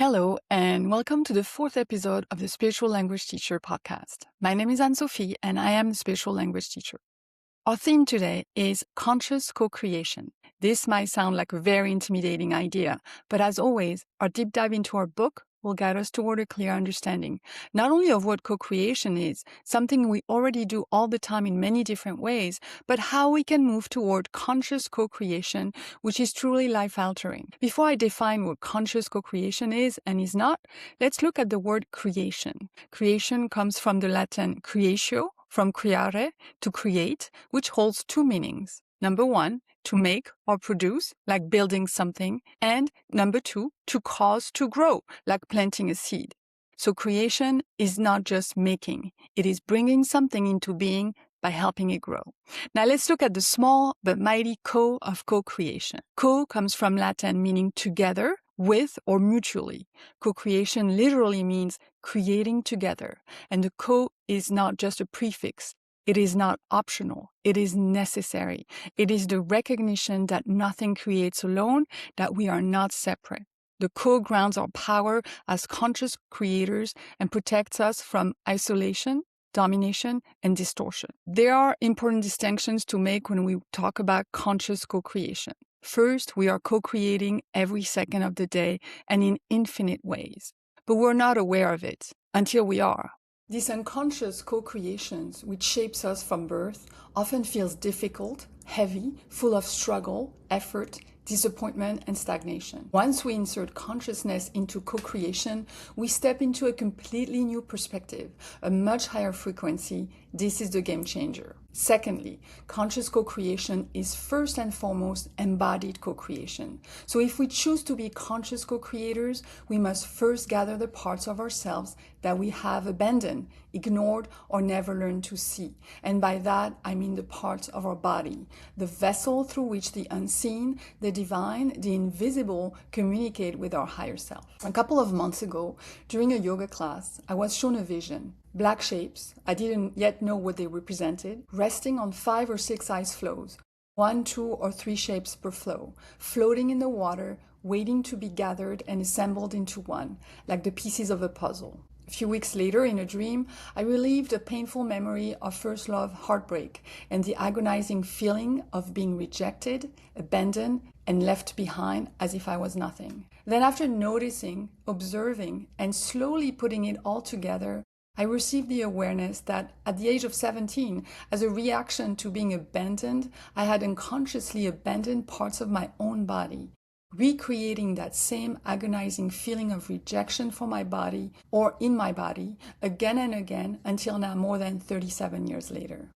Hello, and welcome to the fourth episode of the Spiritual Language Teacher podcast. My name is Sophie, and I am the Spiritual Language Teacher. Our theme today is conscious co-creation. This might sound like a very intimidating idea, but as always, our deep dive into our book will guide us toward a clear understanding, not only of what co-creation is, something we already do all the time in many different ways, but how we can move toward conscious co-creation, which is truly life-altering. Before I define what conscious co-creation is and is not, let's look at the word creation. Creation comes from the Latin creatio, from creare, to create, which holds two meanings. Number one, to make or produce, like building something, and number two, to cause to grow, like planting a seed. So creation is not just making, it is bringing something into being by helping it grow. Now let's look at the small but mighty co of co-creation. Co comes from Latin meaning together, with, or mutually. Co-creation literally means creating together, and the co is not just a prefix. It is not optional. It is necessary. It is the recognition that nothing creates alone, that we are not separate. The co grounds our power as conscious creators and protects us from isolation, domination, and distortion. There are important distinctions to make when we talk about conscious co-creation. First, we are co-creating every second of the day and in infinite ways, but we're not aware of it until we are. This unconscious co-creations, which shapes us from birth, often feels difficult, heavy, full of struggle, effort, disappointment, and stagnation. Once we insert consciousness into co-creation, we step into a completely new perspective, a much higher frequency. This is the game changer. Secondly, conscious co-creation is first and foremost embodied co-creation. So if we choose to be conscious co-creators, we must first gather the parts of ourselves that we have abandoned, ignored, or never learned to see. And by that, I mean the parts of our body, the vessel through which the unseen, the divine, the invisible communicate with our higher self. A couple of months ago, during a yoga class, I was shown a vision. Black shapes, I didn't yet know what they represented, resting on 5 or 6 ice floes, 1, 2, or 3 shapes per flow, floating in the water, waiting to be gathered and assembled into one, like the pieces of a puzzle. A few weeks later, in a dream, I relived a painful memory of first love heartbreak and the agonizing feeling of being rejected, abandoned, and left behind as if I was nothing. Then after noticing, observing, and slowly putting it all together, I received the awareness that at the age of 17, as a reaction to being abandoned, I had unconsciously abandoned parts of my own body, recreating that same agonizing feeling of rejection for my body or in my body again and again until now more than 37 years later.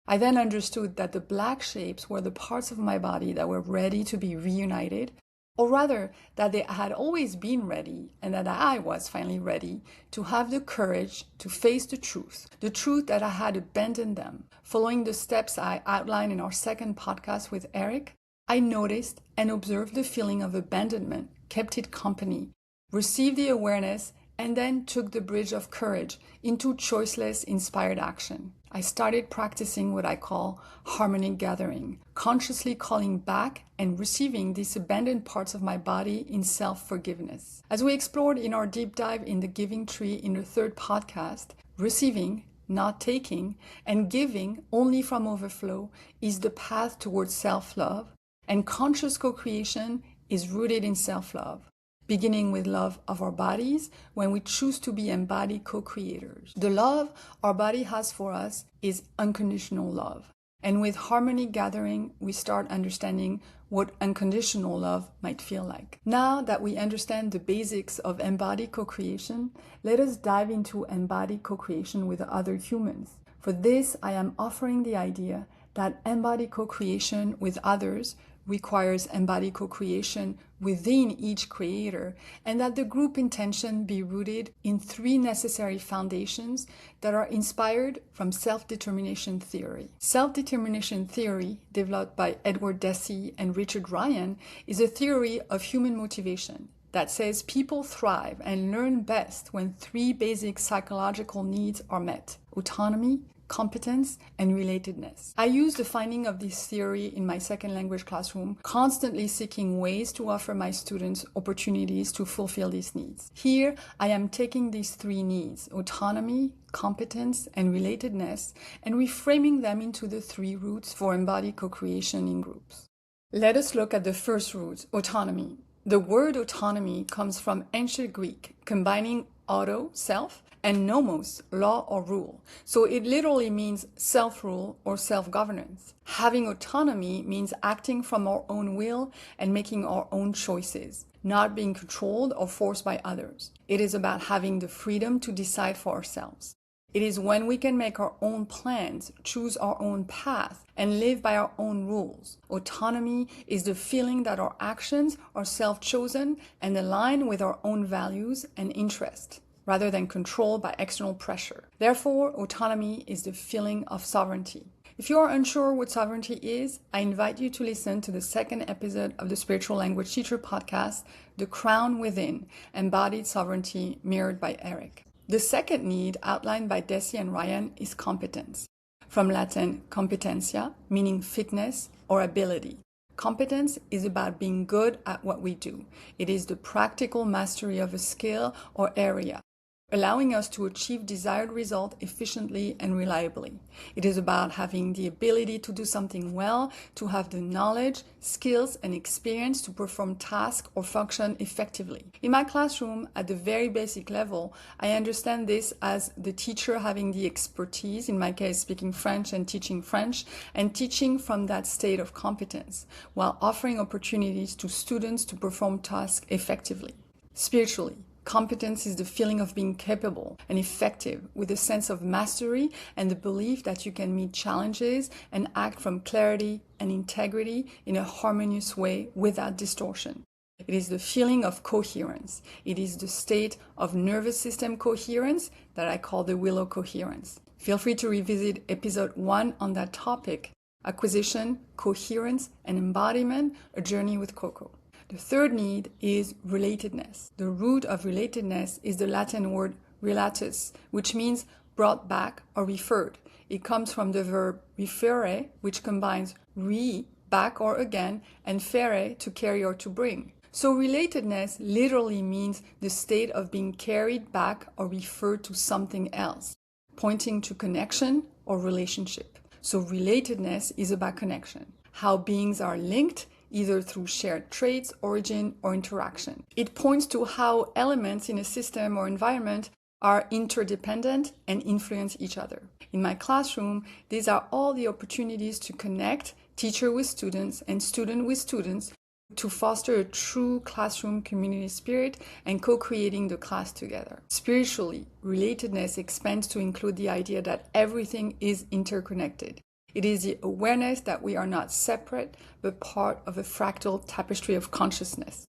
I then understood that the black shapes were the parts of my body that were ready to be reunited, or rather that they had always been ready and that I was finally ready to have the courage to face the truth that I had abandoned them. Following the steps I outlined in our second podcast with Eric, I noticed and observed the feeling of abandonment, kept it company, received the awareness, and then took the bridge of courage into choiceless, inspired action. I started practicing what I call harmonic gathering, consciously calling back and receiving these abandoned parts of my body in self-forgiveness. As we explored in our deep dive in the giving tree in the third podcast, receiving, not taking, and giving only from overflow is the path towards self-love, and conscious co-creation is rooted in self-love, beginning with love of our bodies when we choose to be embodied co-creators. The love our body has for us is unconditional love. And with harmony gathering, we start understanding what unconditional love might feel like. Now that we understand the basics of embodied co-creation, let us dive into embodied co-creation with other humans. For this, I am offering the idea that embodied co-creation with others requires embodied co-creation within each creator, and that the group intention be rooted in 3 necessary foundations that are inspired from self-determination theory. Self-determination theory, developed by Edward Deci and Richard Ryan, is a theory of human motivation that says people thrive and learn best when 3 basic psychological needs are met: autonomy, competence, and relatedness. I use the finding of this theory in my second language classroom, constantly seeking ways to offer my students opportunities to fulfill these needs. Here, I am taking these three needs, autonomy, competence, and relatedness, and reframing them into the three roots for embodied co-creation in groups. Let us look at the first root, autonomy. The word autonomy comes from ancient Greek, combining auto, self, and nomos, law or rule. So it literally means self-rule or self-governance. Having autonomy means acting from our own will and making our own choices, not being controlled or forced by others. It is about having the freedom to decide for ourselves. It is when we can make our own plans, choose our own path, and live by our own rules. Autonomy is the feeling that our actions are self-chosen and aligned with our own values and interests, rather than controlled by external pressure. Therefore, autonomy is the feeling of sovereignty. If you are unsure what sovereignty is, I invite you to listen to the second episode of the Spiritual Language Teacher podcast, The Crown Within, Embodied Sovereignty, mirrored by Eric. The second need outlined by Desi and Ryan is competence. From Latin competentia, meaning fitness or ability. Competence is about being good at what we do. It is the practical mastery of a skill or area, allowing us to achieve desired result efficiently and reliably. It is about having the ability to do something well, to have the knowledge, skills, and experience to perform tasks or function effectively. In my classroom, at the very basic level, I understand this as the teacher having the expertise, in my case speaking French and teaching from that state of competence, while offering opportunities to students to perform tasks effectively. Spiritually, competence is the feeling of being capable and effective with a sense of mastery and the belief that you can meet challenges and act from clarity and integrity in a harmonious way without distortion. It is the feeling of coherence. It is the state of nervous system coherence that I call the willow coherence. Feel free to revisit episode 1 on that topic, acquisition, coherence, and embodiment, a journey with Coco. The third need is relatedness. The root of relatedness is the Latin word relatus, which means brought back or referred. It comes from the verb referre, which combines re, back or again, and fere, to carry or to bring. So relatedness literally means the state of being carried back or referred to something else, pointing to connection or relationship. So relatedness is about connection, how beings are linked either through shared traits, origin, or interaction. It points to how elements in a system or environment are interdependent and influence each other. In my classroom, these are all the opportunities to connect teacher with students and student with students to foster a true classroom community spirit and co-creating the class together. Spiritually, relatedness expands to include the idea that everything is interconnected. It is the awareness that we are not separate, but part of a fractal tapestry of consciousness.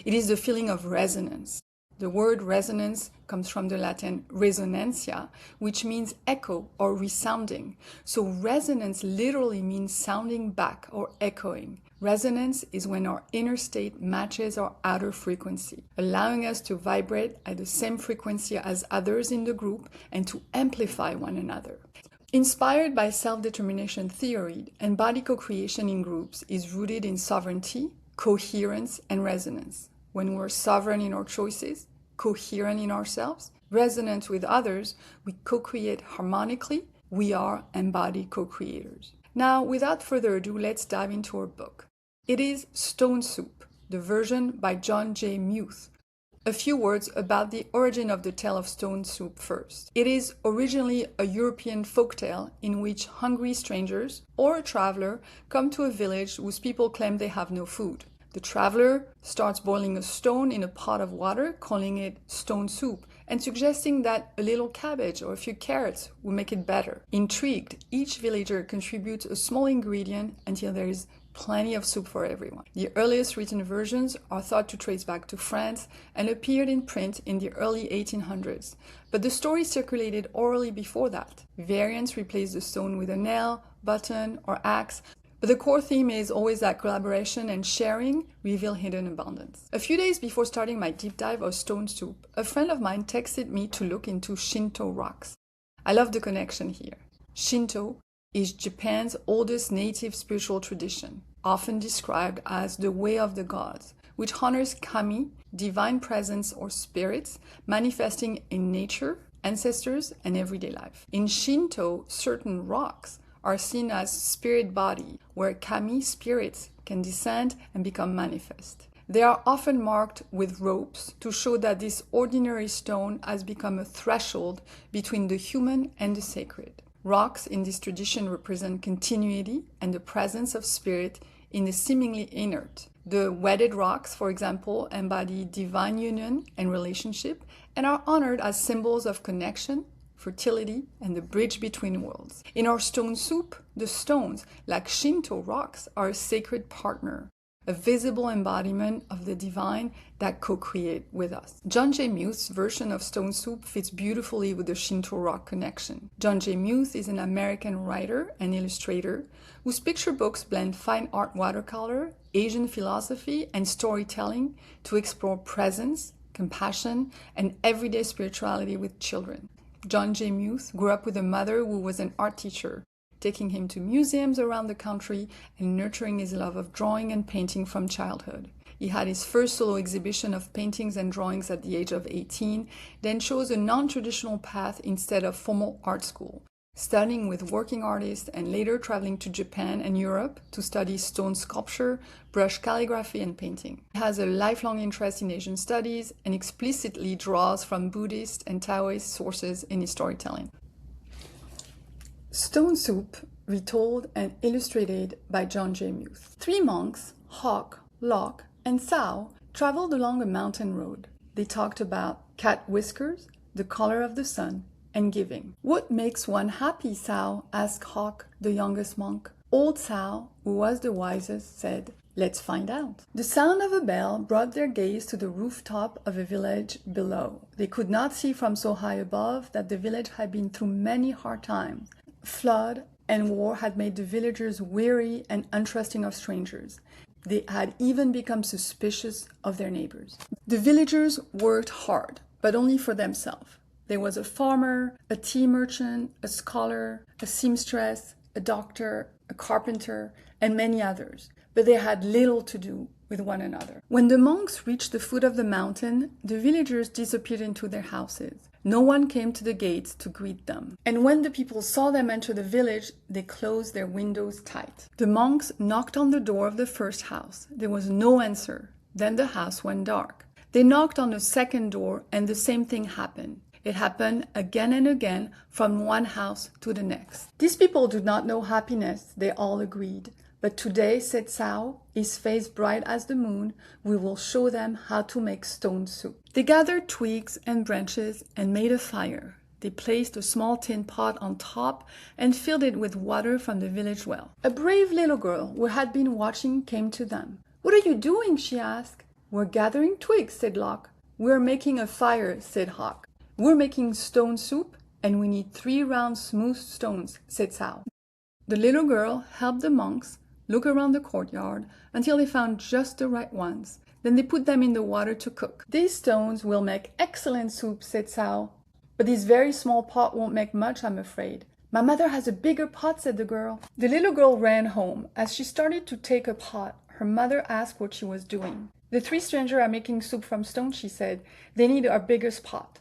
It is the feeling of resonance. The word resonance comes from the Latin resonantia, which means echo or resounding. So resonance literally means sounding back or echoing. Resonance is when our inner state matches our outer frequency, allowing us to vibrate at the same frequency as others in the group and to amplify one another. Inspired by self-determination theory, embodied co-creation in groups is rooted in sovereignty, coherence, and resonance. When we're sovereign in our choices, coherent in ourselves, resonant with others, we co-create harmonically. We are embodied co-creators. Now, without further ado, let's dive into our book. It is Stone Soup, the version by Jon J. Muth. A few words about the origin of the tale of Stone Soup first. It is originally a European folktale in which hungry strangers or a traveler come to a village whose people claim they have no food. The traveler starts boiling a stone in a pot of water, calling it stone soup, and suggesting that a little cabbage or a few carrots will make it better. Intrigued, each villager contributes a small ingredient until there is plenty of soup for everyone. The earliest written versions are thought to trace back to France and appeared in print in the early 1800s. But the story circulated orally before that. Variants replace the stone with a nail, button, or axe, but the core theme is always that collaboration and sharing reveal hidden abundance. A few days before starting my deep dive of stone soup, a friend of mine texted me to look into Shinto rocks. I love the connection here. Shinto is Japan's oldest native spiritual tradition, often described as the way of the gods, which honors kami, divine presence or spirits, manifesting in nature, ancestors, and everyday life. In Shinto, certain rocks are seen as spirit body, where kami spirits can descend and become manifest. They are often marked with ropes to show that this ordinary stone has become a threshold between the human and the sacred. Rocks in this tradition represent continuity and the presence of spirit in the seemingly inert. The wedded rocks, for example, embody divine union and relationship and are honored as symbols of connection, fertility, and the bridge between worlds. In our stone soup, the stones, like Shinto rocks, are a sacred partner, a visible embodiment of the divine that co-create with us. Jon J. Muth's version of stone soup fits beautifully with the Shinto rock connection. Jon J. Muth is an American writer and illustrator whose picture books blend fine art watercolor, Asian philosophy, and storytelling to explore presence, compassion, and everyday spirituality with children. Jon J. Muth grew up with a mother who was an art teacher, taking him to museums around the country and nurturing his love of drawing and painting from childhood. He had his first solo exhibition of paintings and drawings at the age of 18, then chose a non-traditional path instead of formal art school, studying with working artists and later traveling to Japan and Europe to study stone sculpture, brush calligraphy, and painting. He has a lifelong interest in Asian studies and explicitly draws from Buddhist and Taoist sources in his storytelling. Stone Soup, retold and illustrated by Jon J. Muth. 3 monks, Hawk, Locke, and Sao, traveled along a mountain road. They talked about cat whiskers, the color of the sun, and giving. What makes one happy, Sao? Asked Hawk, the youngest monk. Old Sao, who was the wisest, said, "Let's find out." The sound of a bell brought their gaze to the rooftop of a village below. They could not see from so high above that the village had been through many hard times. Flood and war had made the villagers weary and untrusting of strangers. They had even become suspicious of their neighbors. The villagers worked hard, but only for themselves. There was a farmer, a tea merchant, a scholar, a seamstress, a doctor, a carpenter, and many others, but they had little to do with one another. When the monks reached the foot of the mountain, the villagers disappeared into their houses. No one came to the gates to greet them. And when the people saw them enter the village, they closed their windows tight. The monks knocked on the door of the first house. There was no answer. Then the house went dark. They knocked on the second door, and the same thing happened. It happened again and again from one house to the next. These people do not know happiness, they all agreed. But today, said Sao, his face bright as the moon, we will show them how to make stone soup. They gathered twigs and branches and made a fire. They placed a small tin pot on top and filled it with water from the village well. A brave little girl who had been watching came to them. "What are you doing?" she asked. "We're gathering twigs," said Locke. "We're making a fire," said Hawk. "We're making stone soup, and we need 3 round smooth stones," said Sao. The little girl helped the monks look around the courtyard until they found just the right ones. Then they put them in the water to cook. "These stones will make excellent soup," said Sao. "But this very small pot won't make much, I'm afraid." "My mother has a bigger pot," said the girl. The little girl ran home. As she started to take a pot, her mother asked what she was doing. "The 3 strangers are making soup from stone," she said. "They need our biggest pot."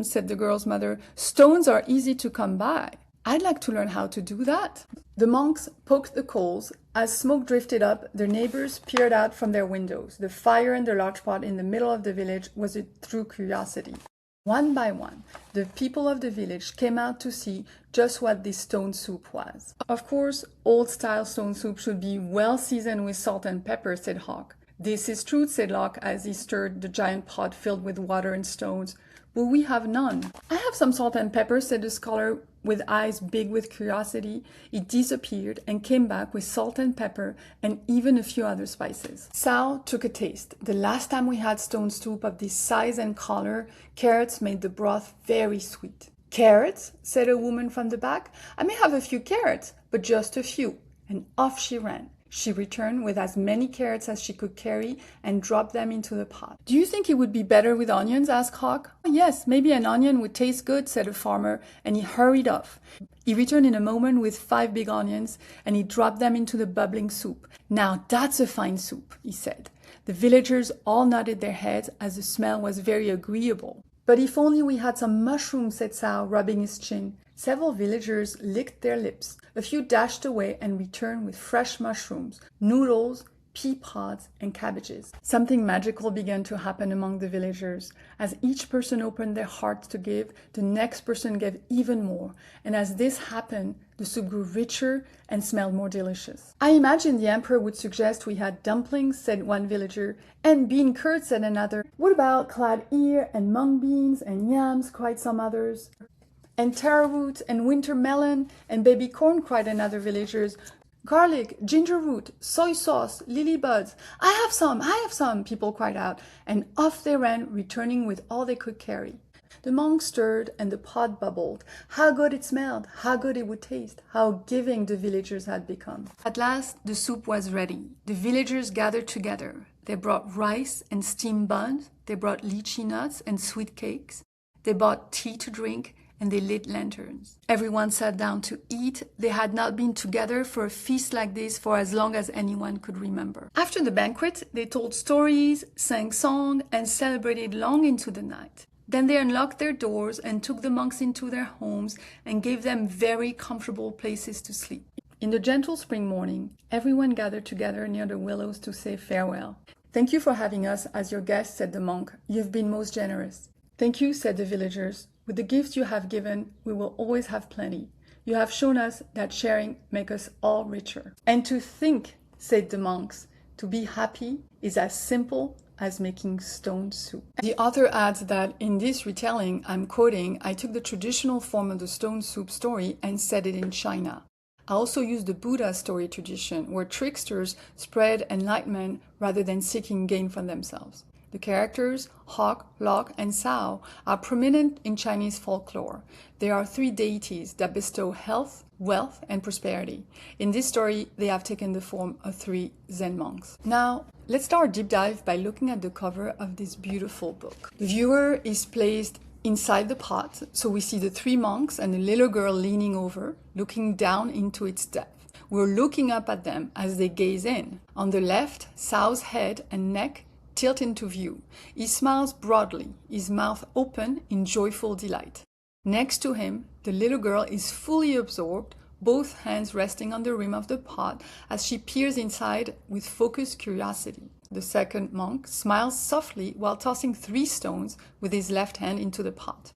Said the girl's mother. "Stones are easy to come by. I'd like to learn how to do that." The monks poked the coals. As smoke drifted up, their neighbors peered out from their windows. The fire in the large pot in the middle of the village was a true curiosity. One by one, the people of the village came out to see just what this stone soup was. "Of course, old-style stone soup should be well seasoned with salt and pepper," said Hawk. "This is true," said Locke as he stirred the giant pot filled with water and stones. "But we have none." "I have some salt and pepper," said the scholar with eyes big with curiosity. He disappeared and came back with salt and pepper and even a few other spices. Sao took a taste. "The last time we had stone soup of this size and color, carrots made the broth very sweet." "Carrots?" said a woman from the back. "I may have a few carrots, but just a few." And off she ran. She returned with as many carrots as she could carry and dropped them into the pot. "Do you think it would be better with onions?" asked Hawk. "Yes, maybe an onion would taste good," said the farmer, and he hurried off. He returned in a moment with 5 big onions, and he dropped them into the bubbling soup. "Now that's a fine soup," he said. The villagers all nodded their heads as the smell was very agreeable. "But if only we had some mushrooms," said Sao, rubbing his chin. Several villagers licked their lips. A few dashed away and returned with fresh mushrooms, noodles, pea pods, and cabbages. Something magical began to happen among the villagers. As each person opened their hearts to give, the next person gave even more. And as this happened, the soup grew richer and smelled more delicious. "I imagine the emperor would suggest we had dumplings," said one villager. "And bean curd," said another. "What about clad ear and mung beans and yams?" cried some others. "And taro-root and winter melon and baby corn," cried another villagers. "Garlic, ginger root, soy sauce, lily buds. I have some," people cried out, and off they ran, returning with all they could carry. The monk stirred and the pot bubbled. How good it smelled, how good it would taste, how giving the villagers had become. At last, the soup was ready. The villagers gathered together. They brought rice and steamed buns. They brought lychee nuts and sweet cakes. They bought tea to drink, and they lit lanterns. Everyone sat down to eat. They had not been together for a feast like this for as long as anyone could remember. After the banquet, they told stories, sang songs, and celebrated long into the night. Then they unlocked their doors and took the monks into their homes and gave them very comfortable places to sleep. In the gentle spring morning, everyone gathered together near the willows to say farewell. "Thank you for having us as your guests," said the monk. "You've been most generous." "Thank you," said the villagers. "With the gifts you have given, we will always have plenty. You have shown us that sharing makes us all richer." "And to think," said the monks, "to be happy is as simple as making stone soup." The author adds that in this retelling, I'm quoting, "I took the traditional form of the stone soup story and set it in China. I also used the Buddha story tradition, where tricksters spread enlightenment rather than seeking gain for themselves. The characters, Hawk, Locke, and Sao, are prominent in Chinese folklore. There are 3 deities that bestow health, wealth, and prosperity. In this story, they have taken the form of 3 Zen monks. Now, let's start our deep dive by looking at the cover of this beautiful book. The viewer is placed inside the pot, so we see the 3 monks and a little girl leaning over, looking down into its depth. We're looking up at them as they gaze in. On the left, Sao's head and neck tilt into view. He smiles broadly, his mouth open in joyful delight. Next to him, the little girl is fully absorbed, both hands resting on the rim of the pot as she peers inside with focused curiosity. The second monk smiles softly while tossing 3 stones with his left hand into the pot.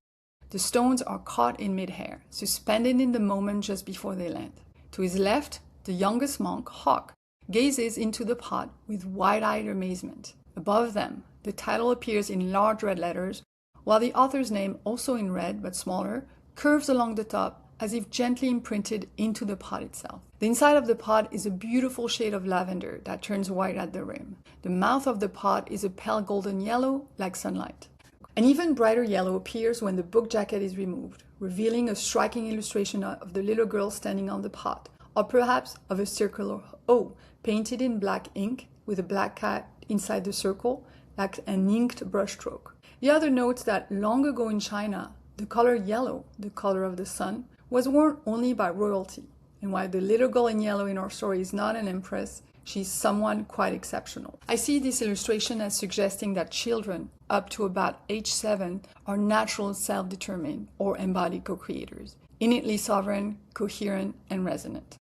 The stones are caught in midair, suspended in the moment just before they land. To his left, the youngest monk, Hawk, gazes into the pot with wide-eyed amazement. Above them, the title appears in large red letters, while the author's name, also in red but smaller, curves along the top as if gently imprinted into the pot itself. The inside of the pot is a beautiful shade of lavender that turns white at the rim. The mouth of the pot is a pale golden yellow, like sunlight. An even brighter yellow appears when the book jacket is removed, revealing a striking illustration of the little girl standing on the pot, or perhaps of a circular O, painted in black ink with a black cat inside the circle, like an inked brushstroke. The author notes that long ago in China, the color yellow, the color of the sun, was worn only by royalty. And while the little girl in yellow in our story is not an empress, she's someone quite exceptional. I see this illustration as suggesting that children up to about age 7 are natural self-determined or embodied co-creators, innately sovereign, coherent, and resonant.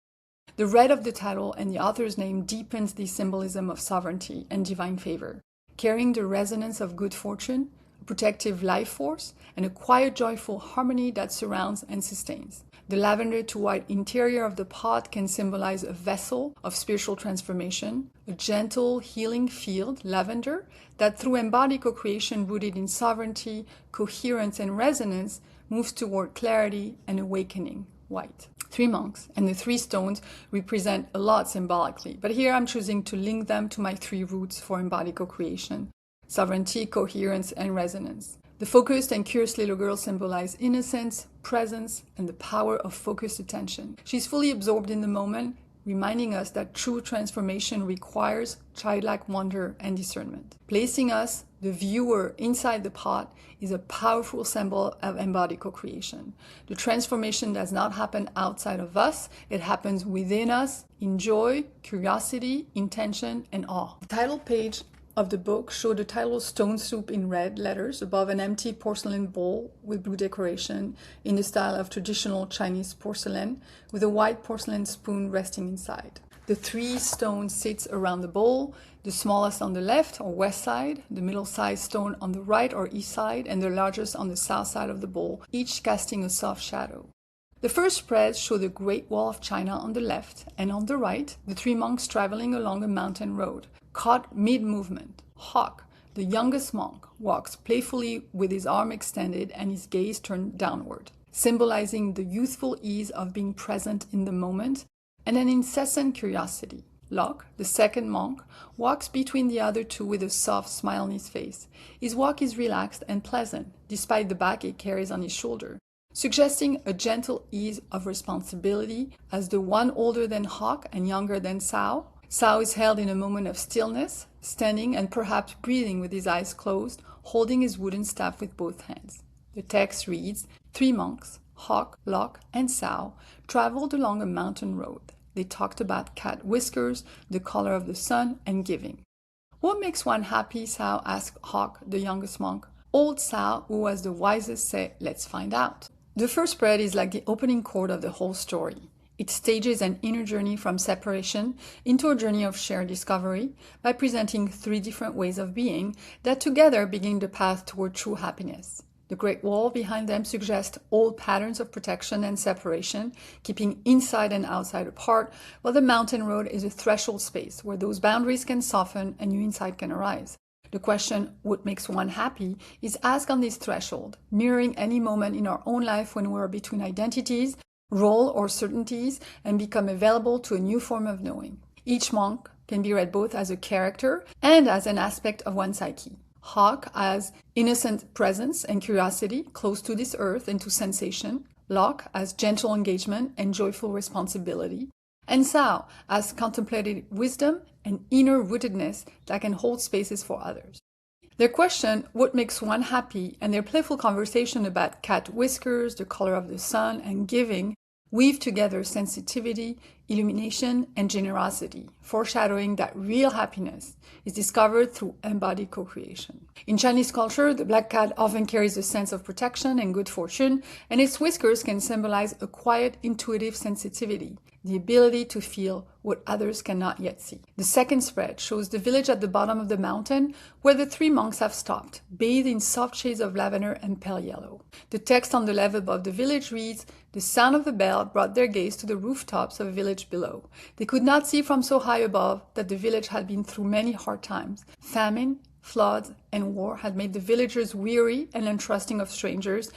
The red of the title and the author's name deepens the symbolism of sovereignty and divine favor, carrying the resonance of good fortune, a protective life force, and a quiet, joyful harmony that surrounds and sustains. The lavender to white interior of the pot can symbolize a vessel of spiritual transformation, a gentle, healing field, lavender, that through embodied co-creation rooted in sovereignty, coherence, and resonance, moves toward clarity and awakening, white. 3 monks and the 3 stones represent a lot symbolically, but here I'm choosing to link them to my 3 roots for embodied co-creation: sovereignty, coherence, and resonance. The focused and curious little girl symbolizes innocence, presence, and the power of focused attention. She's fully absorbed in the moment, reminding us that true transformation requires childlike wonder and discernment. Placing us, the viewer, inside the pot is a powerful symbol of embodied co-creation. The transformation does not happen outside of us, it happens within us in joy, curiosity, intention, and awe. The title page of the book showed the title Stone Soup in red letters above an empty porcelain bowl with blue decoration in the style of traditional Chinese porcelain, with a white porcelain spoon resting inside. The 3 stones sit around the bowl, the smallest on the left or west side, the middle-sized stone on the right or east side, and the largest on the south side of the bowl, each casting a soft shadow. The first spread showed the Great Wall of China on the left, and on the right, the 3 monks traveling along a mountain road. Caught mid-movement, Hawk, the youngest monk, walks playfully with his arm extended and his gaze turned downward, symbolizing the youthful ease of being present in the moment and an incessant curiosity. Locke, the second monk, walks between the other 2 with a soft smile on his face. His walk is relaxed and pleasant, despite the bag he carries on his shoulder, suggesting a gentle ease of responsibility as the one older than Hawk and younger than Sao. Sao is held in a moment of stillness, standing and perhaps breathing with his eyes closed, holding his wooden staff with both hands. The text reads, 3 monks, Hawk, Locke, and Sao, traveled along a mountain road. They talked about cat whiskers, the color of the sun, and giving. What makes one happy, Sao asked Hawk, the youngest monk. Old Sao, who was the wisest, said, let's find out. The first spread is like the opening chord of the whole story. It stages an inner journey from separation into a journey of shared discovery by presenting 3 different ways of being that together begin the path toward true happiness. The Great Wall behind them suggests old patterns of protection and separation, keeping inside and outside apart, while the mountain road is a threshold space where those boundaries can soften and new insight can arise. The question, what makes one happy, is asked on this threshold, mirroring any moment in our own life when we are between identities, role or certainties, and become available to a new form of knowing. Each monk can be read both as a character and as an aspect of one's psyche. Hawk as innocent presence and curiosity, close to this earth and to sensation. Locke as gentle engagement and joyful responsibility. And Sao as contemplative wisdom and inner rootedness that can hold spaces for others. Their question, what makes one happy, and their playful conversation about cat whiskers, the color of the sun, and giving, weave together sensitivity, illumination, and generosity, foreshadowing that real happiness is discovered through embodied co-creation. In Chinese culture, the black cat often carries a sense of protection and good fortune, and its whiskers can symbolize a quiet, intuitive sensitivity, the ability to feel what others cannot yet see. The second spread shows the village at the bottom of the mountain where the 3 monks have stopped, bathed in soft shades of lavender and pale yellow. The text on the left above the village reads, the sound of the bell brought their gaze to the rooftops of a village below. They could not see from so high above that the village had been through many hard times. Famine, floods, and war had made the villagers weary and untrusting of strangers.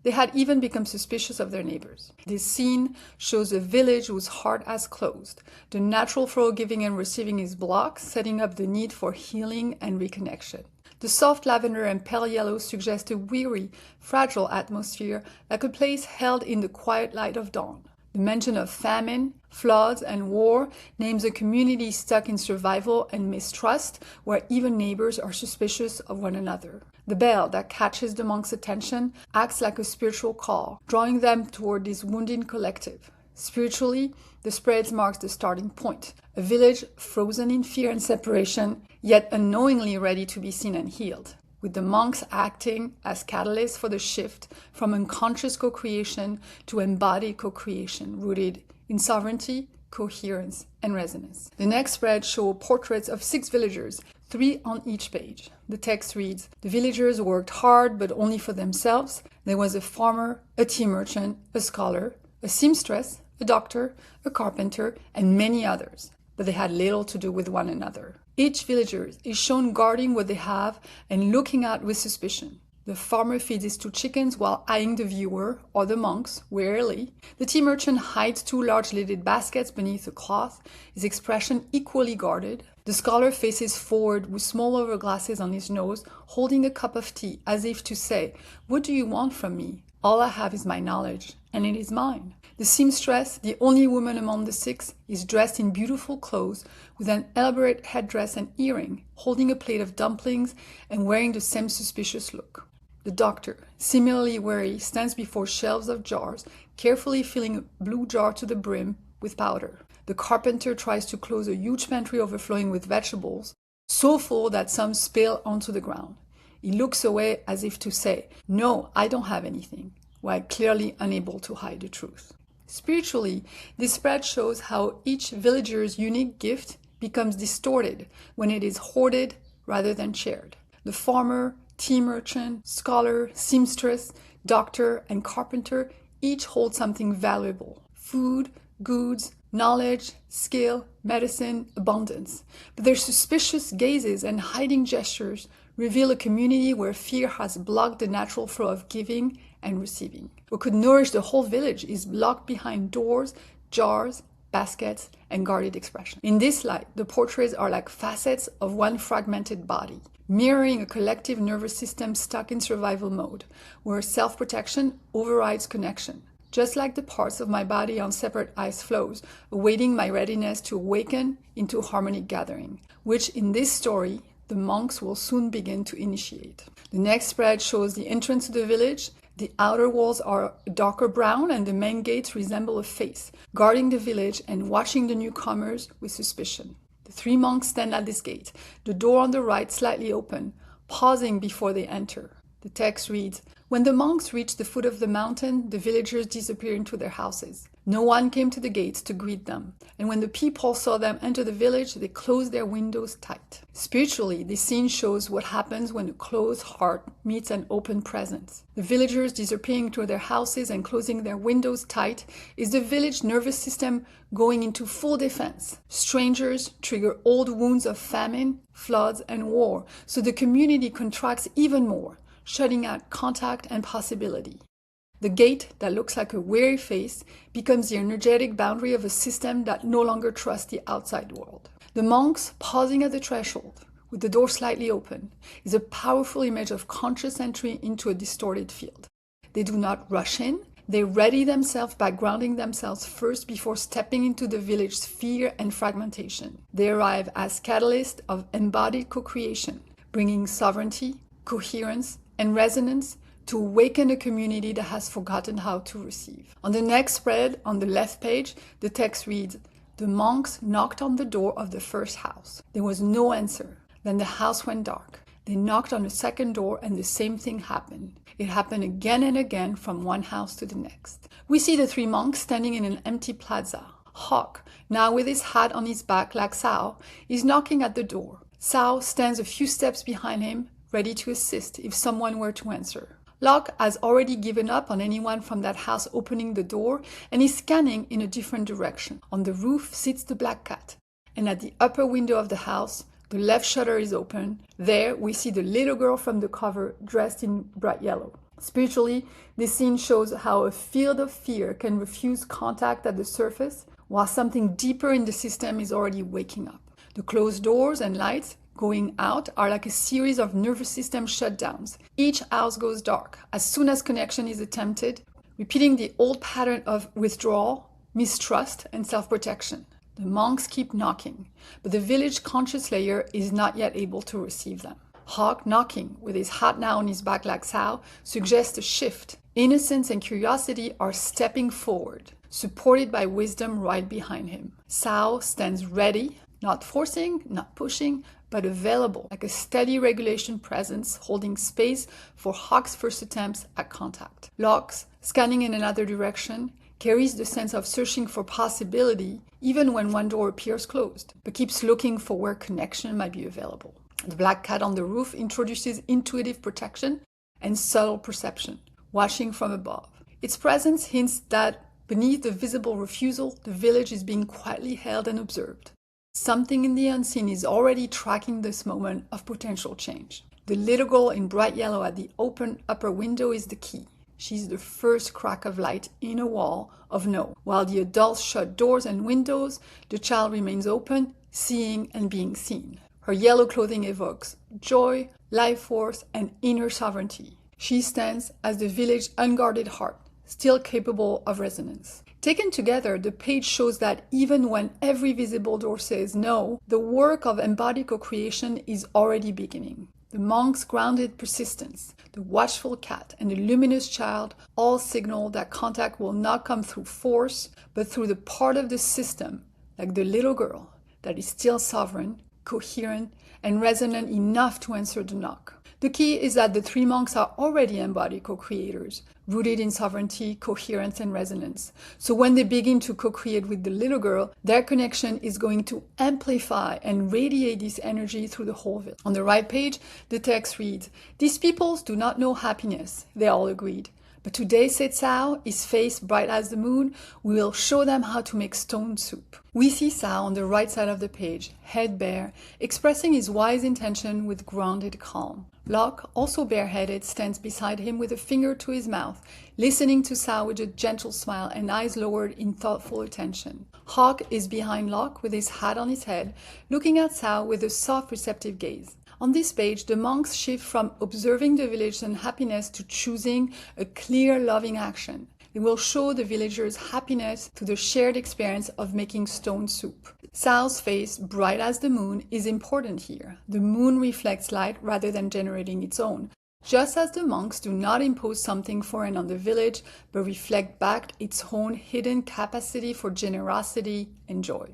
They had even become suspicious of their neighbors. This scene shows a village whose heart has closed. The natural flow of giving and receiving is blocked, setting up the need for healing and reconnection. The soft lavender and pale yellow suggest a weary, fragile atmosphere like a place held in the quiet light of dawn. The mention of famine, floods, and war names a community stuck in survival and mistrust, where even neighbors are suspicious of one another. The bell that catches the monks' attention acts like a spiritual call, drawing them toward this wounded collective. Spiritually, the spread marks the starting point, a village frozen in fear and separation, yet unknowingly ready to be seen and healed, with the monks acting as catalysts for the shift from unconscious co-creation to embodied co-creation, rooted in sovereignty, coherence, and resonance. The next spread shows portraits of 6 villagers, 3 on each page. The text reads, the villagers worked hard, but only for themselves. There was a farmer, a tea merchant, a scholar, a seamstress, a doctor, a carpenter, and many others, but they had little to do with one another. Each villager is shown guarding what they have and looking out with suspicion. The farmer feeds his 2 chickens while eyeing the viewer, or the monks, warily. The tea merchant hides 2 large lidded baskets beneath a cloth, his expression equally guarded. The scholar faces forward with small overglasses on his nose, holding a cup of tea, as if to say, what do you want from me? All I have is my knowledge, and it is mine. The seamstress, the only woman among the 6, is dressed in beautiful clothes with an elaborate headdress and earring, holding a plate of dumplings and wearing the same suspicious look. The doctor, similarly wary, stands before shelves of jars, carefully filling a blue jar to the brim with powder. The carpenter tries to close a huge pantry overflowing with vegetables, so full that some spill onto the ground. He looks away as if to say, "No, I don't have anything," while clearly unable to hide the truth. Spiritually, this spread shows how each villager's unique gift becomes distorted when it is hoarded rather than shared. The farmer, tea merchant, scholar, seamstress, doctor, and carpenter each hold something valuable: food, goods, knowledge, skill, medicine, abundance. But their suspicious gazes and hiding gestures reveal a community where fear has blocked the natural flow of giving and receiving. What could nourish the whole village is locked behind doors, jars, baskets, and guarded expression. In this light, the portraits are like facets of one fragmented body, mirroring a collective nervous system stuck in survival mode, where self-protection overrides connection. Just like the parts of my body on separate ice floes, awaiting my readiness to awaken into harmonic gathering, which in this story, the monks will soon begin to initiate. The next spread shows the entrance to the village. The outer walls are darker brown and the main gates resemble a face, guarding the village and watching the newcomers with suspicion. The 3 monks stand at this gate, the door on the right slightly open, pausing before they enter. The text reads, "When the monks reached the foot of the mountain, the villagers disappeared into their houses. No one came to the gates to greet them, and when the people saw them enter the village, they closed their windows tight." Spiritually, this scene shows what happens when a closed heart meets an open presence. The villagers disappearing into their houses and closing their windows tight is the village nervous system going into full defense. Strangers trigger old wounds of famine, floods, and war, so the community contracts even more, shutting out contact and possibility. The gate that looks like a weary face becomes the energetic boundary of a system that no longer trusts the outside world. The monks pausing at the threshold, with the door slightly open, is a powerful image of conscious entry into a distorted field. They do not rush in, they ready themselves by grounding themselves first before stepping into the village's fear and fragmentation. They arrive as catalysts of embodied co-creation, bringing sovereignty, coherence, and resonance to awaken a community that has forgotten how to receive. On the next spread, on the left page, the text reads, "The monks knocked on the door of the first house. There was no answer. Then the house went dark. They knocked on the second door and the same thing happened. It happened again and again from one house to the next." We see the 3 monks standing in an empty plaza. Hawk, now with his hat on his back like Sao, is knocking at the door. Sao stands a few steps behind him, ready to assist if someone were to answer. Locke has already given up on anyone from that house opening the door and is scanning in a different direction. On the roof sits the black cat, and at the upper window of the house, the left shutter is open. There we see the little girl from the cover dressed in bright yellow. Spiritually, this scene shows how a field of fear can refuse contact at the surface, while something deeper in the system is already waking up. The closed doors and lights going out are like a series of nervous system shutdowns. Each house goes dark as soon as connection is attempted, repeating the old pattern of withdrawal, mistrust, and self-protection. The monks keep knocking, but the village conscious layer is not yet able to receive them. Hawk knocking, with his hat now on his back like Sao, suggests a shift. Innocence and curiosity are stepping forward, supported by wisdom right behind him. Sao stands ready, not forcing, not pushing, but available, like a steady regulation presence holding space for Hawk's first attempts at contact. Locke, scanning in another direction, carries the sense of searching for possibility even when one door appears closed, but keeps looking for where connection might be available. The black cat on the roof introduces intuitive protection and subtle perception, watching from above. Its presence hints that beneath the visible refusal, the village is being quietly held and observed. Something in the unseen is already tracking this moment of potential change. The little girl in bright yellow at the open upper window is the key. She's the first crack of light in a wall of no. While the adults shut doors and windows, the child remains open, seeing and being seen. Her yellow clothing evokes joy, life force, and inner sovereignty. She stands as the village's unguarded heart, still capable of resonance. Taken together, the page shows that even when every visible door says no, the work of embodied co-creation is already beginning. The monk's grounded persistence, the watchful cat, and the luminous child all signal that contact will not come through force, but through the part of the system, like the little girl, that is still sovereign, coherent, and resonant enough to answer the knock. The key is that the three monks are already embodied co-creators, rooted in sovereignty, coherence, and resonance. So when they begin to co-create with the little girl, their connection is going to amplify and radiate this energy through the whole village. On the right page, the text reads, "These peoples do not know happiness," they all agreed. "But today," said Sao, his face bright as the moon, "we will show them how to make stone soup." We see Sao on the right side of the page, head bare, expressing his wise intention with grounded calm. Locke, also bareheaded, stands beside him with a finger to his mouth, listening to Sao with a gentle smile and eyes lowered in thoughtful attention. Hawk is behind Locke with his hat on his head, looking at Sao with a soft, receptive gaze. On this page, the monks shift from observing the village's unhappiness to choosing a clear, loving action. They will show the villagers' happiness through the shared experience of making stone soup. Sao's face, bright as the moon, is important here. The moon reflects light rather than generating its own, just as the monks do not impose something foreign on the village, but reflect back its own hidden capacity for generosity and joy.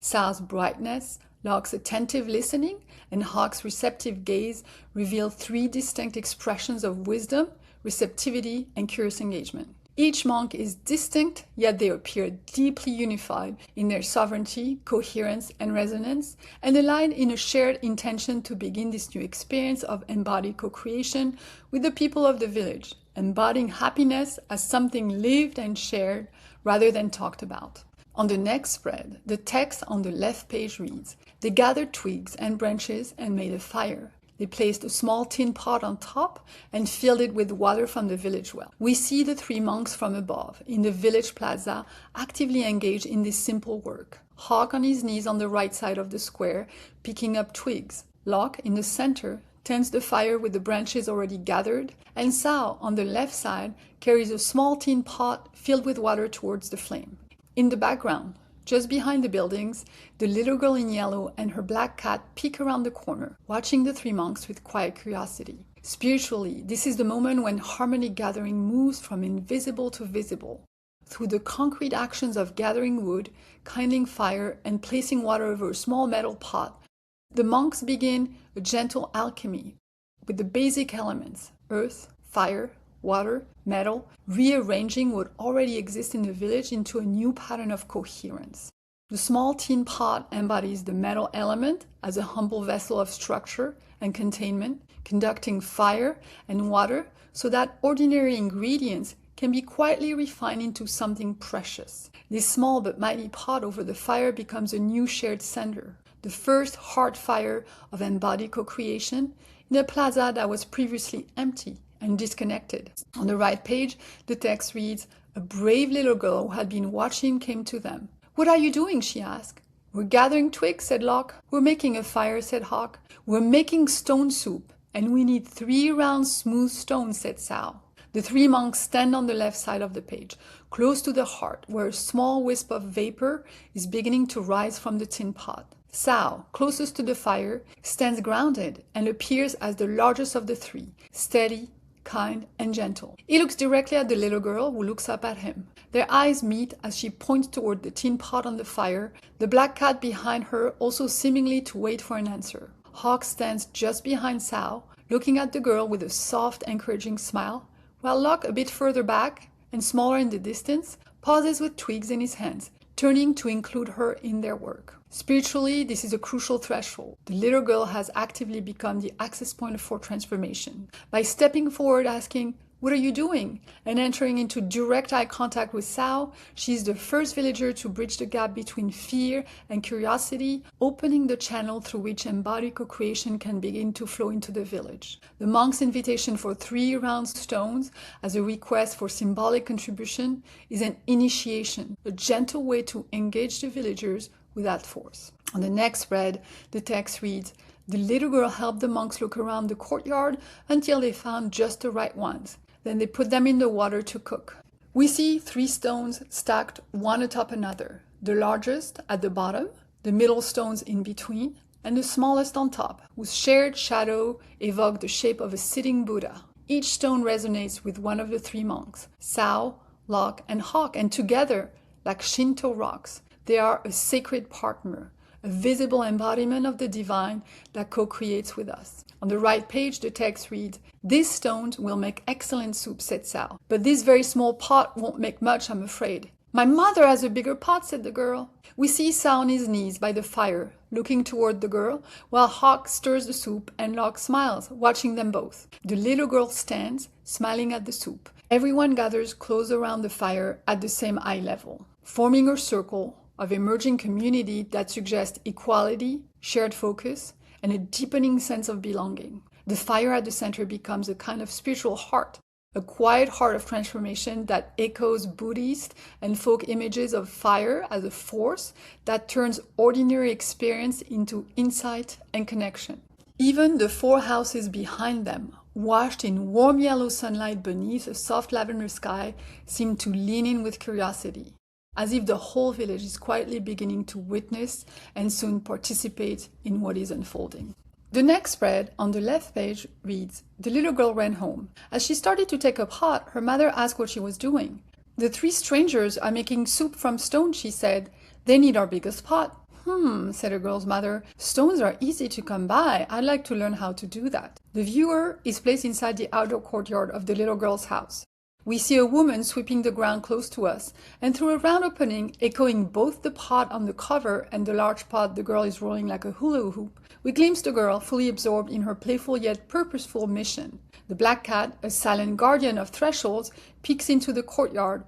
Sao's brightness, Locke's attentive listening, and Hawk's receptive gaze reveal three distinct expressions of wisdom, receptivity, and curious engagement. Each monk is distinct, yet they appear deeply unified in their sovereignty, coherence, and resonance, and aligned in a shared intention to begin this new experience of embodied co-creation with the people of the village, embodying happiness as something lived and shared rather than talked about. On the next spread, the text on the left page reads, "They gathered twigs and branches and made a fire. They placed a small tin pot on top and filled it with water from the village well." We see the three monks from above, in the village plaza, actively engaged in this simple work. Hawk on his knees on the right side of the square, picking up twigs. Locke, in the center, tends the fire with the branches already gathered, and Sao, on the left side, carries a small tin pot filled with water towards the flame. In the background, just behind the buildings, the little girl in yellow and her black cat peek around the corner, watching the three monks with quiet curiosity. Spiritually, this is the moment when harmonic gathering moves from invisible to visible. Through the concrete actions of gathering wood, kindling fire, and placing water over a small metal pot, the monks begin a gentle alchemy with the basic elements, earth, fire, water, metal, rearranging what already exists in the village into a new pattern of coherence. The small tin pot embodies the metal element as a humble vessel of structure and containment, conducting fire and water so that ordinary ingredients can be quietly refined into something precious. This small but mighty pot over the fire becomes a new shared center, the first heart fire of embodied co-creation in a plaza that was previously empty and disconnected. On the right page, the text reads, "A brave little girl who had been watching came to them. 'What are you doing?' she asked. 'We're gathering twigs,' said Locke. 'We're making a fire,' said Hawk. 'We're making stone soup, and we need 3 round smooth stones,' said Sao." The three monks stand on the left side of the page, close to the heart, where a small wisp of vapor is beginning to rise from the tin pot. Sao, closest to the fire, stands grounded and appears as the largest of the three, steady, kind, and gentle. He looks directly at the little girl, who looks up at him. Their eyes meet as she points toward the tin pot on the fire, the black cat behind her also seemingly to wait for an answer. Hawk stands just behind Sao, looking at the girl with a soft, encouraging smile, while Locke, a bit further back and smaller in the distance, pauses with twigs in his hands, turning to include her in their work. Spiritually, this is a crucial threshold. The little girl has actively become the access point for transformation. By stepping forward asking, "What are you doing?" and entering into direct eye contact with Sao, she is the first villager to bridge the gap between fear and curiosity, opening the channel through which embodied co-creation can begin to flow into the village. The monk's invitation for 3 round stones as a request for symbolic contribution is an initiation, a gentle way to engage the villagers without force. On the next spread, the text reads, The little girl helped the monks look around the courtyard until they found just the right ones. Then they put them in the water to cook. We see 3 stones stacked one atop another, the largest at the bottom, the middle stones in between, and the smallest on top, whose shared shadow evoked the shape of a sitting Buddha. Each stone resonates with one of the 3 monks, Sao, Locke, and Hawk, and together, like Shinto rocks, they are a sacred partner, a visible embodiment of the divine that co-creates with us. On the right page, the text reads, "These stones will make excellent soup," said Sao, "but this very small pot won't make much, I'm afraid." "My mother has a bigger pot," said the girl. We see Sao on his knees by the fire, looking toward the girl, while Hawk stirs the soup and Locke smiles, watching them both. The little girl stands, smiling at the soup. Everyone gathers close around the fire at the same eye level, forming a circle of emerging community that suggests equality, shared focus, and a deepening sense of belonging. The fire at the center becomes a kind of spiritual heart, a quiet heart of transformation that echoes Buddhist and folk images of fire as a force that turns ordinary experience into insight and connection. Even the 4 houses behind them, washed in warm yellow sunlight beneath a soft lavender sky, seem to lean in with curiosity, as if the whole village is quietly beginning to witness and soon participate in what is unfolding. The next spread on the left page reads, "The little girl ran home. As she started to take a pot, her mother asked what she was doing. 'The 3 strangers are making soup from stone,' she said. 'They need our biggest pot.' 'Said the girl's mother. 'Stones are easy to come by. I'd like to learn how to do that.' The viewer is placed inside the outdoor courtyard of the little girl's house. We see a woman sweeping the ground close to us, and through a round opening, echoing both the pot on the cover and the large pot the girl is rolling like a hula hoop, we glimpse the girl fully absorbed in her playful yet purposeful mission. The black cat, a silent guardian of thresholds, peeks into the courtyard,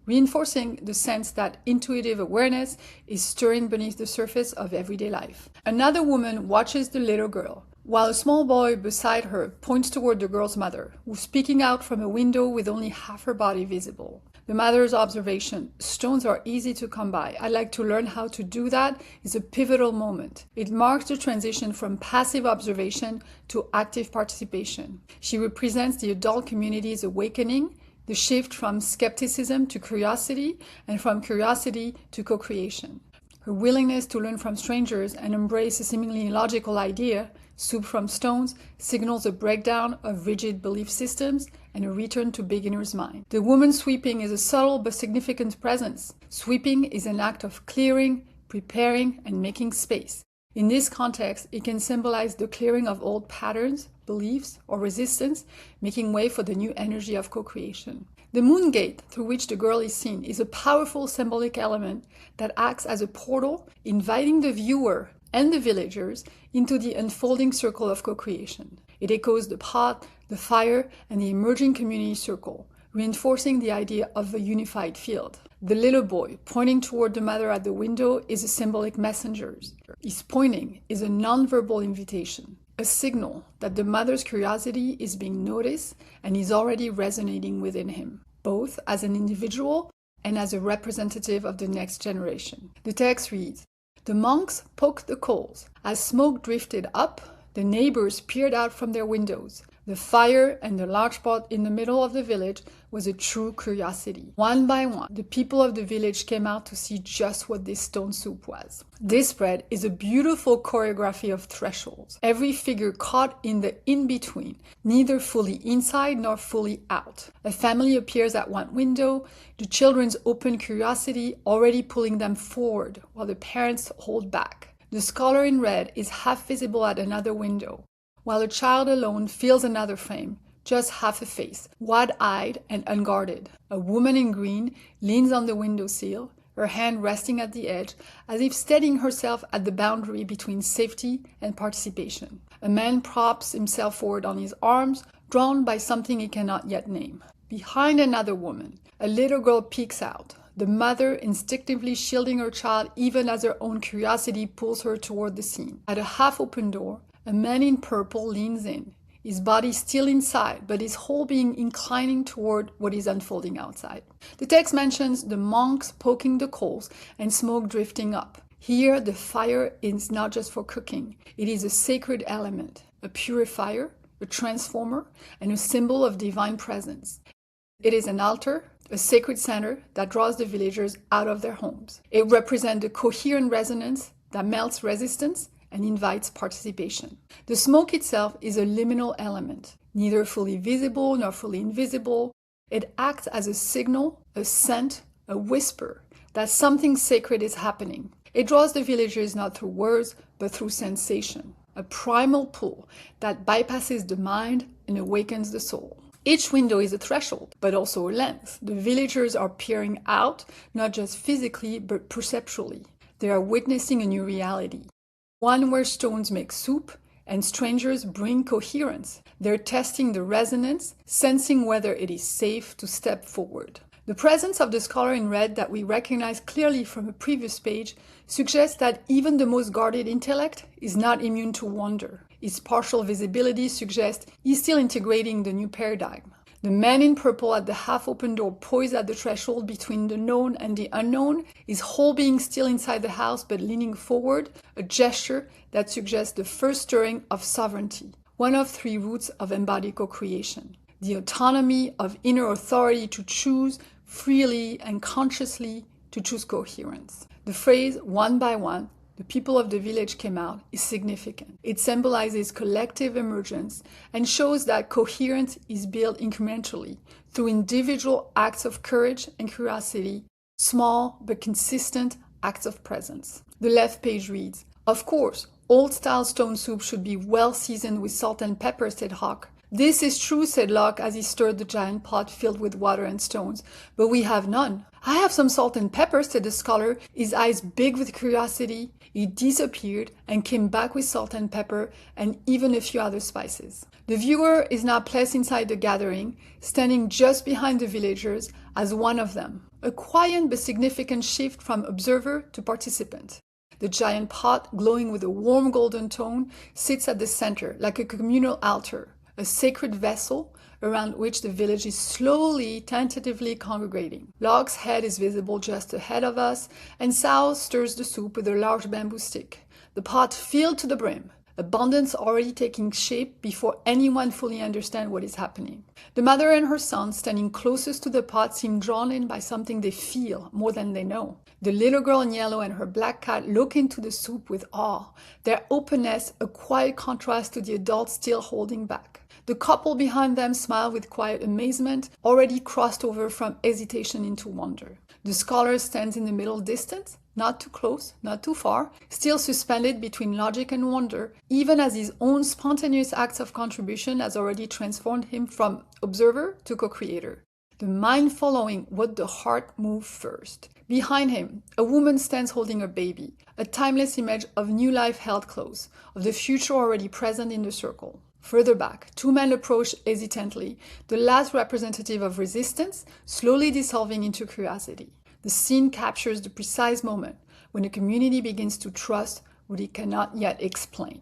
reinforcing the sense that intuitive awareness is stirring beneath the surface of everyday life. Another woman watches the little girl, while a small boy beside her points toward the girl's mother, who's peeking out from a window with only half her body visible. The mother's observation, "Stones are easy to come by. I'd like to learn how to do that," is a pivotal moment. It marks the transition from passive observation to active participation. She represents the adult community's awakening, the shift from skepticism to curiosity, and from curiosity to co-creation. Her willingness to learn from strangers and embrace a seemingly illogical idea, soup from stones, signals a breakdown of rigid belief systems and a return to beginner's mind. The woman sweeping is a subtle but significant presence. Sweeping is an act of clearing, preparing, and making space. In this context, it can symbolize the clearing of old patterns, beliefs, or resistance, making way for the new energy of co-creation. The moon gate through which the girl is seen is a powerful symbolic element that acts as a portal, inviting the viewer and the villagers into the unfolding circle of co-creation. It echoes the pot, the fire, and the emerging community circle, reinforcing the idea of a unified field. The little boy, pointing toward the mother at the window, is a symbolic messenger. His pointing is a nonverbal invitation, a signal that the mother's curiosity is being noticed and is already resonating within him, both as an individual and as a representative of the next generation. The text reads, "The monks poked the coals. As smoke drifted up, the neighbors peered out from their windows. The fire and the large pot in the middle of the village was a true curiosity. One by one, the people of the village came out to see just what this stone soup was." This spread is a beautiful choreography of thresholds, every figure caught in the in-between, neither fully inside nor fully out. A family appears at one window, the children's open curiosity already pulling them forward, while the parents hold back. The scholar in red is half visible at another window, while a child alone fills another frame, just half a face, wide-eyed and unguarded. A woman in green leans on the windowsill, her hand resting at the edge, as if steadying herself at the boundary between safety and participation. A man props himself forward on his arms, drawn by something he cannot yet name. Behind another woman, a little girl peeks out, the mother instinctively shielding her child even as her own curiosity pulls her toward the scene. At a half-open door, a man in purple leans in, his body still inside, but his whole being inclining toward what is unfolding outside. The text mentions the monks poking the coals and smoke drifting up. Here, the fire is not just for cooking. It is a sacred element, a purifier, a transformer, and a symbol of divine presence. It is an altar, a sacred center that draws the villagers out of their homes. It represents the coherent resonance that melts resistance and invites participation. The smoke itself is a liminal element, neither fully visible nor fully invisible. It acts as a signal, a scent, a whisper that something sacred is happening. It draws the villagers not through words, but through sensation, a primal pull that bypasses the mind and awakens the soul. Each window is a threshold, but also a lens. The villagers are peering out, not just physically, but perceptually. They are witnessing a new reality, one where stones make soup and strangers bring coherence. They're testing the resonance, sensing whether it is safe to step forward. The presence of the scholar in red that we recognize clearly from a previous page suggests that even the most guarded intellect is not immune to wonder. Its partial visibility suggests he's still integrating the new paradigm. The man in purple at the half-open door poised at the threshold between the known and the unknown, his whole being still inside the house but leaning forward, a gesture that suggests the first stirring of sovereignty, one of three roots of embodied co-creation. The autonomy of inner authority to choose freely and consciously to choose coherence. The phrase, one by one, the people of the village came out, is significant. It symbolizes collective emergence and shows that coherence is built incrementally through individual acts of courage and curiosity, small but consistent acts of presence. The left page reads, "Of course, old-style stone soup should be well seasoned with salt and pepper," said Hawk. "This is true," said Locke as he stirred the giant pot filled with water and stones, "but we have none." "I have some salt and pepper," said the scholar, his eyes big with curiosity. He disappeared and came back with salt and pepper and even a few other spices. The viewer is now placed inside the gathering, standing just behind the villagers as one of them. A quiet but significant shift from observer to participant. The giant pot, glowing with a warm golden tone, sits at the center like a communal altar, a sacred vessel around which the village is slowly, tentatively congregating. Locke's head is visible just ahead of us, and Sao stirs the soup with a large bamboo stick. The pot filled to the brim, abundance already taking shape before anyone fully understands what is happening. The mother and her son, standing closest to the pot, seem drawn in by something they feel more than they know. The little girl in yellow and her black cat look into the soup with awe, their openness a quiet contrast to the adults still holding back. The couple behind them smile with quiet amazement, already crossed over from hesitation into wonder. The scholar stands in the middle distance, not too close, not too far, still suspended between logic and wonder, even as his own spontaneous acts of contribution has already transformed him from observer to co-creator. The mind following what the heart moved first. Behind him, a woman stands holding a baby, a timeless image of new life held close, of the future already present in the circle. Further back, two men approach hesitantly, the last representative of resistance, slowly dissolving into curiosity. The scene captures the precise moment when the community begins to trust what it cannot yet explain.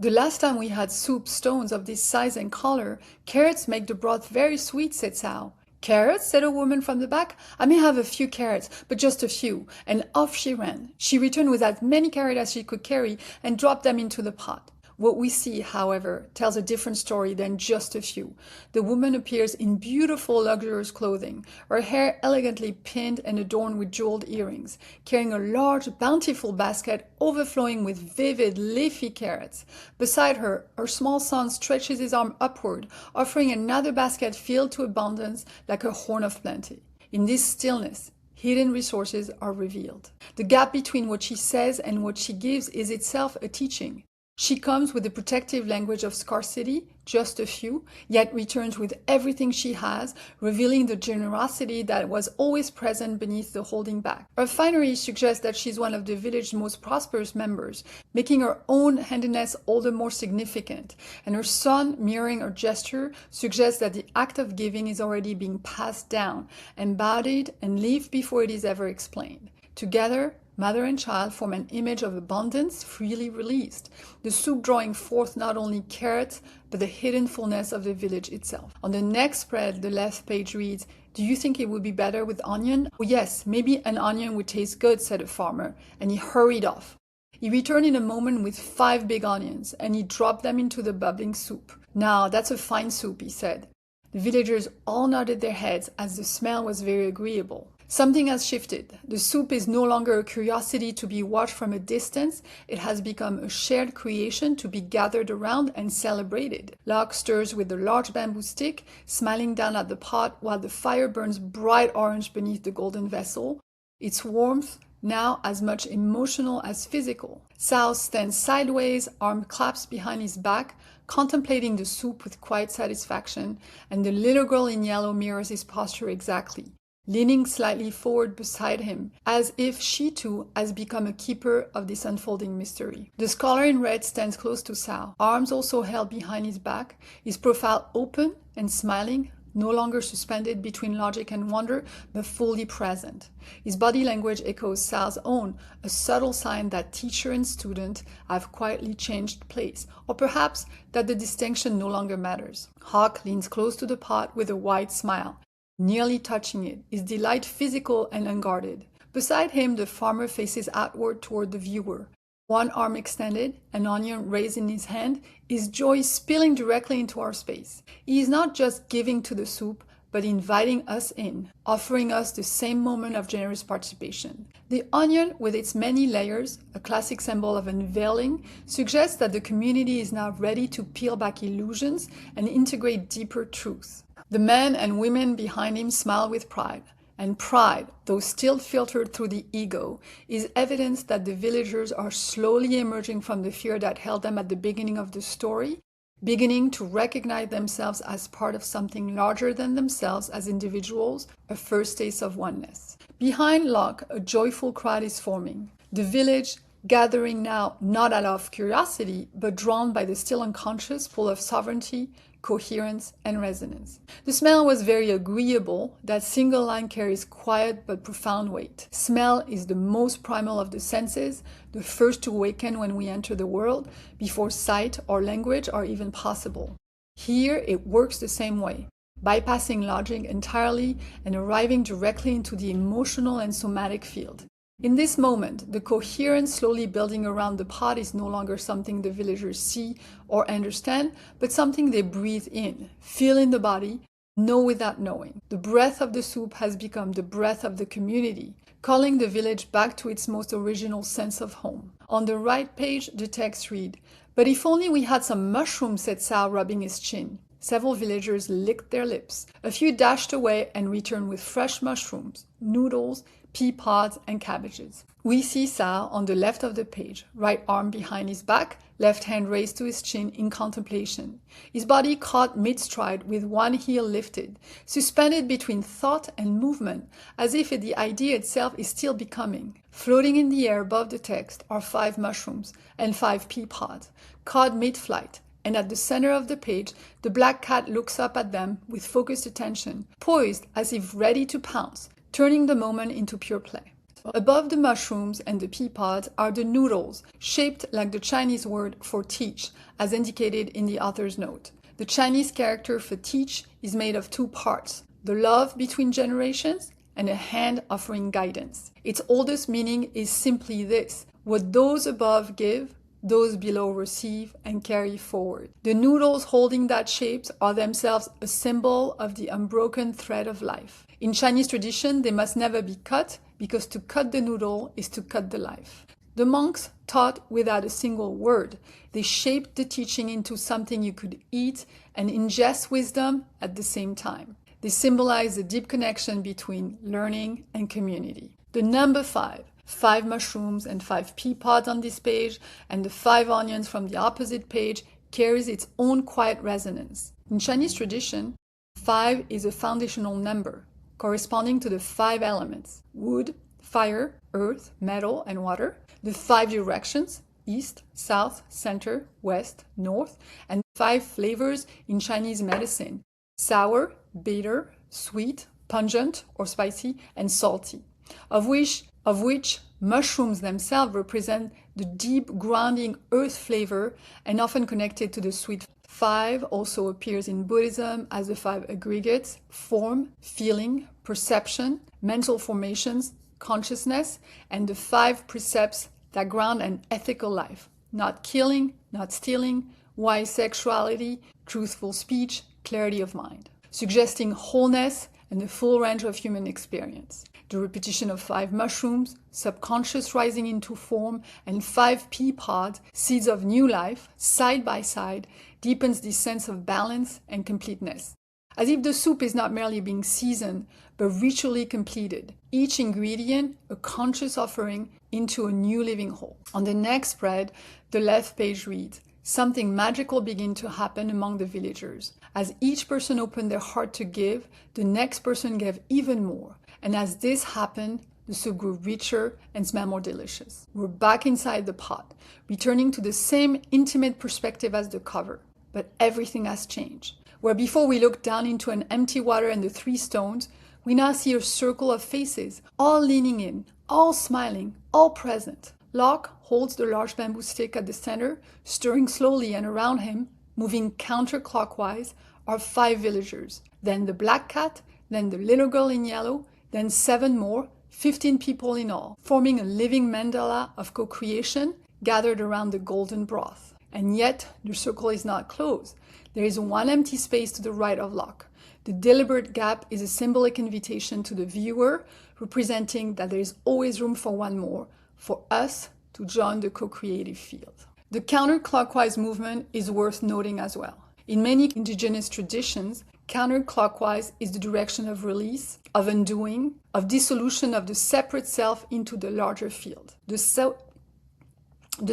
"The last time we had soup stones of this size and color, carrots make the broth very sweet," said Sao. "Carrots?" said a woman from the back. "I may have a few carrots, but just a few." And off she ran. She returned with as many carrots as she could carry and dropped them into the pot. What we see, however, tells a different story than just a few. The woman appears in beautiful, luxurious clothing, her hair elegantly pinned and adorned with jeweled earrings, carrying a large, bountiful basket overflowing with vivid, leafy carrots. Beside her, her small son stretches his arm upward, offering another basket filled to abundance like a horn of plenty. In this stillness, hidden resources are revealed. The gap between what she says and what she gives is itself a teaching. She comes with the protective language of scarcity, just a few, yet returns with everything she has, revealing the generosity that was always present beneath the holding back. Her finery suggests that she's one of the village's most prosperous members, making her own handiness all the more significant, and her son, mirroring her gesture, suggests that the act of giving is already being passed down, embodied, and lived before it is ever explained. Together, Mother and child form an image of abundance freely released, the soup drawing forth not only carrots, but the hidden fullness of the village itself. On the next spread, the left page reads, "Do you think it would be better with onion?" "Oh yes, maybe an onion would taste good," said a farmer, and he hurried off. He returned in a moment with 5 big onions, and he dropped them into the bubbling soup. "Now, that's a fine soup," he said. The villagers all nodded their heads as the smell was very agreeable. Something has shifted. The soup is no longer a curiosity to be watched from a distance. It has become a shared creation to be gathered around and celebrated. Locke stirs with a large bamboo stick, smiling down at the pot while the fire burns bright orange beneath the golden vessel. Its warmth now as much emotional as physical. Sal stands sideways, arm claps behind his back, contemplating the soup with quiet satisfaction, and the little girl in yellow mirrors his posture exactly, leaning slightly forward beside him, as if she too has become a keeper of this unfolding mystery. The scholar in red stands close to Sal, arms also held behind his back, his profile open and smiling, no longer suspended between logic and wonder, but fully present. His body language echoes Sal's own, a subtle sign that teacher and student have quietly changed place, or perhaps that the distinction no longer matters. Hawk leans close to the pot with a wide smile, nearly touching it, his delight physical and unguarded. Beside him, the farmer faces outward toward the viewer, one arm extended, an onion raised in his hand, his joy spilling directly into our space. He is not just giving to the soup, but inviting us in, offering us the same moment of generous participation. The onion, with its many layers, a classic symbol of unveiling, suggests that the community is now ready to peel back illusions and integrate deeper truths. The men and women behind him smile with pride. And pride, though still filtered through the ego, is evidence that the villagers are slowly emerging from the fear that held them at the beginning of the story, beginning to recognize themselves as part of something larger than themselves as individuals, a first taste of oneness. Behind Locke, a joyful crowd is forming. The village, gathering now not out of curiosity, but drawn by the still unconscious pull of sovereignty, coherence, and resonance. The smell was very agreeable. That single line carries quiet but profound weight. Smell is the most primal of the senses, the first to awaken when we enter the world, before sight or language are even possible. Here, it works the same way, bypassing logic entirely and arriving directly into the emotional and somatic field. In this moment, the coherence slowly building around the pot is no longer something the villagers see or understand, but something they breathe in, feel in the body, know without knowing. The breath of the soup has become the breath of the community, calling the village back to its most original sense of home. On the right page, the text reads, "But if only we had some mushrooms," said Sal, rubbing his chin. Several villagers licked their lips. A few dashed away and returned with fresh mushrooms, noodles, pea pods, and cabbages. We see Sal on the left of the page, right arm behind his back, left hand raised to his chin in contemplation. His body caught mid-stride with one heel lifted, suspended between thought and movement, as if the idea itself is still becoming. Floating in the air above the text are 5 mushrooms and 5 pea pods, caught mid-flight, and at the center of the page, the black cat looks up at them with focused attention, poised as if ready to pounce, turning the moment into pure play. Above the mushrooms and the pea pods are the noodles, shaped like the Chinese word for teach, as indicated in the author's note. The Chinese character for teach is made of 2 parts, the love between generations and a hand offering guidance. Its oldest meaning is simply this: what those above give, those below receive and carry forward. The noodles holding that shape are themselves a symbol of the unbroken thread of life. In Chinese tradition, they must never be cut, because to cut the noodle is to cut the life. The monks taught without a single word. They shaped the teaching into something you could eat and ingest wisdom at the same time. They symbolize the deep connection between learning and community. The number 5 mushrooms and 5 pea pods on this page, and the 5 onions from the opposite page carries its own quiet resonance. In Chinese tradition, 5 is a foundational number, corresponding to the 5 elements: wood, fire, earth, metal, and water, the 5 directions, east, south, center, west, north, and 5 flavors in Chinese medicine: sour, bitter, sweet, pungent or spicy, and salty, of which Mushrooms themselves represent the deep grounding earth flavor and often connected to the sweet. 5 also appears in Buddhism as the 5 aggregates: form, feeling, perception, mental formations, consciousness, and the 5 precepts that ground an ethical life: not killing, not stealing, wise sexuality, truthful speech, clarity of mind, suggesting wholeness and the full range of human experience. The repetition of 5 mushrooms, subconscious rising into form, and 5 pea pods, seeds of new life, side by side, deepens this sense of balance and completeness. As if the soup is not merely being seasoned, but ritually completed, each ingredient a conscious offering into a new living whole. On the next spread, the left page reads, "Something magical began to happen among the villagers. As each person opened their heart to give, the next person gave even more. And as this happened, the soup grew richer and smelled more delicious." We're back inside the pot, returning to the same intimate perspective as the cover. But everything has changed. Where before we looked down into an empty water and the 3 stones, we now see a circle of faces, all leaning in, all smiling, all present. Locke holds the large bamboo stick at the center, stirring slowly, and around him, moving counterclockwise, are 5 villagers. Then the black cat, then the little girl in yellow, then 7 more, 15 people in all, forming a living mandala of co-creation gathered around the golden broth. And yet, the circle is not closed. There is one empty space to the right of Locke. The deliberate gap is a symbolic invitation to the viewer, representing that there is always room for one more, for us to join the co-creative field. The counterclockwise movement is worth noting as well. In many indigenous traditions, counterclockwise is the direction of release, of undoing, of dissolution of the separate self into the larger field. The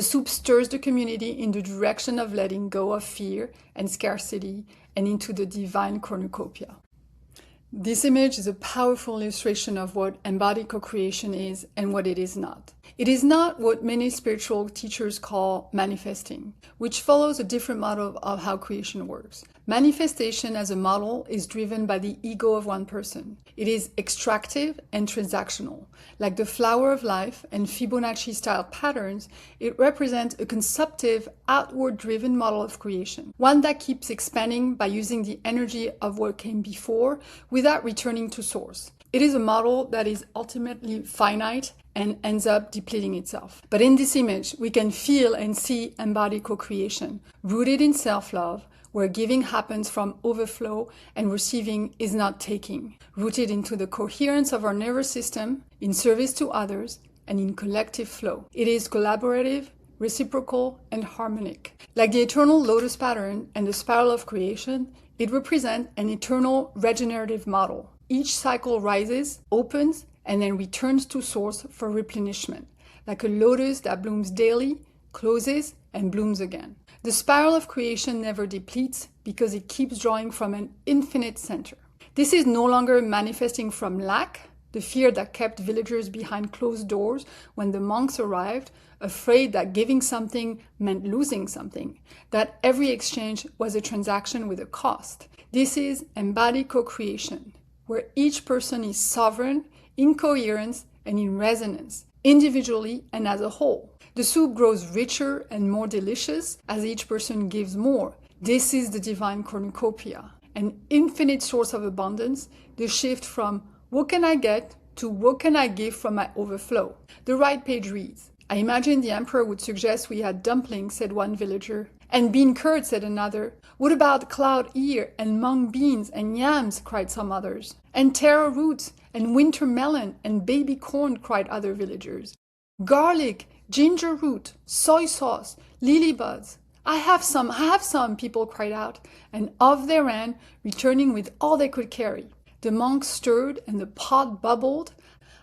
soup stirs the community in the direction of letting go of fear and scarcity and into the divine cornucopia. This image is a powerful illustration of what embodied co-creation is and what it is not. It is not what many spiritual teachers call manifesting, which follows a different model of how creation works. Manifestation as a model is driven by the ego of one person. It is extractive and transactional. Like the flower of life and Fibonacci-style patterns, it represents a consumptive, outward-driven model of creation, one that keeps expanding by using the energy of what came before without returning to source. It is a model that is ultimately finite and ends up depleting itself. But in this image, we can feel and see embodied co-creation, rooted in self-love, where giving happens from overflow and receiving is not taking, rooted into the coherence of our nervous system, in service to others, and in collective flow. It is collaborative, reciprocal, and harmonic. Like the eternal lotus pattern and the spiral of creation, it represents an eternal regenerative model. Each cycle rises, opens, and then returns to source for replenishment, like a lotus that blooms daily, closes, and blooms again. The spiral of creation never depletes because it keeps drawing from an infinite center. This is no longer manifesting from lack, the fear that kept villagers behind closed doors when the monks arrived, afraid that giving something meant losing something, that every exchange was a transaction with a cost. This is embodied co-creation, where each person is sovereign, in coherence, and in resonance, individually and as a whole. The soup grows richer and more delicious as each person gives more. This is the divine cornucopia, an infinite source of abundance, the shift from what can I get to what can I give from my overflow. The right page reads, "I imagine the emperor would suggest we had dumplings," said one villager. "And bean curd," said another. "What about cloud ear and mung beans and yams?" cried some others. "And taro roots and winter melon and baby corn," cried other villagers. "Garlic, ginger root, soy sauce, lily buds. I have some, people cried out, and off they ran, returning with all they could carry. The monks stirred and the pot bubbled.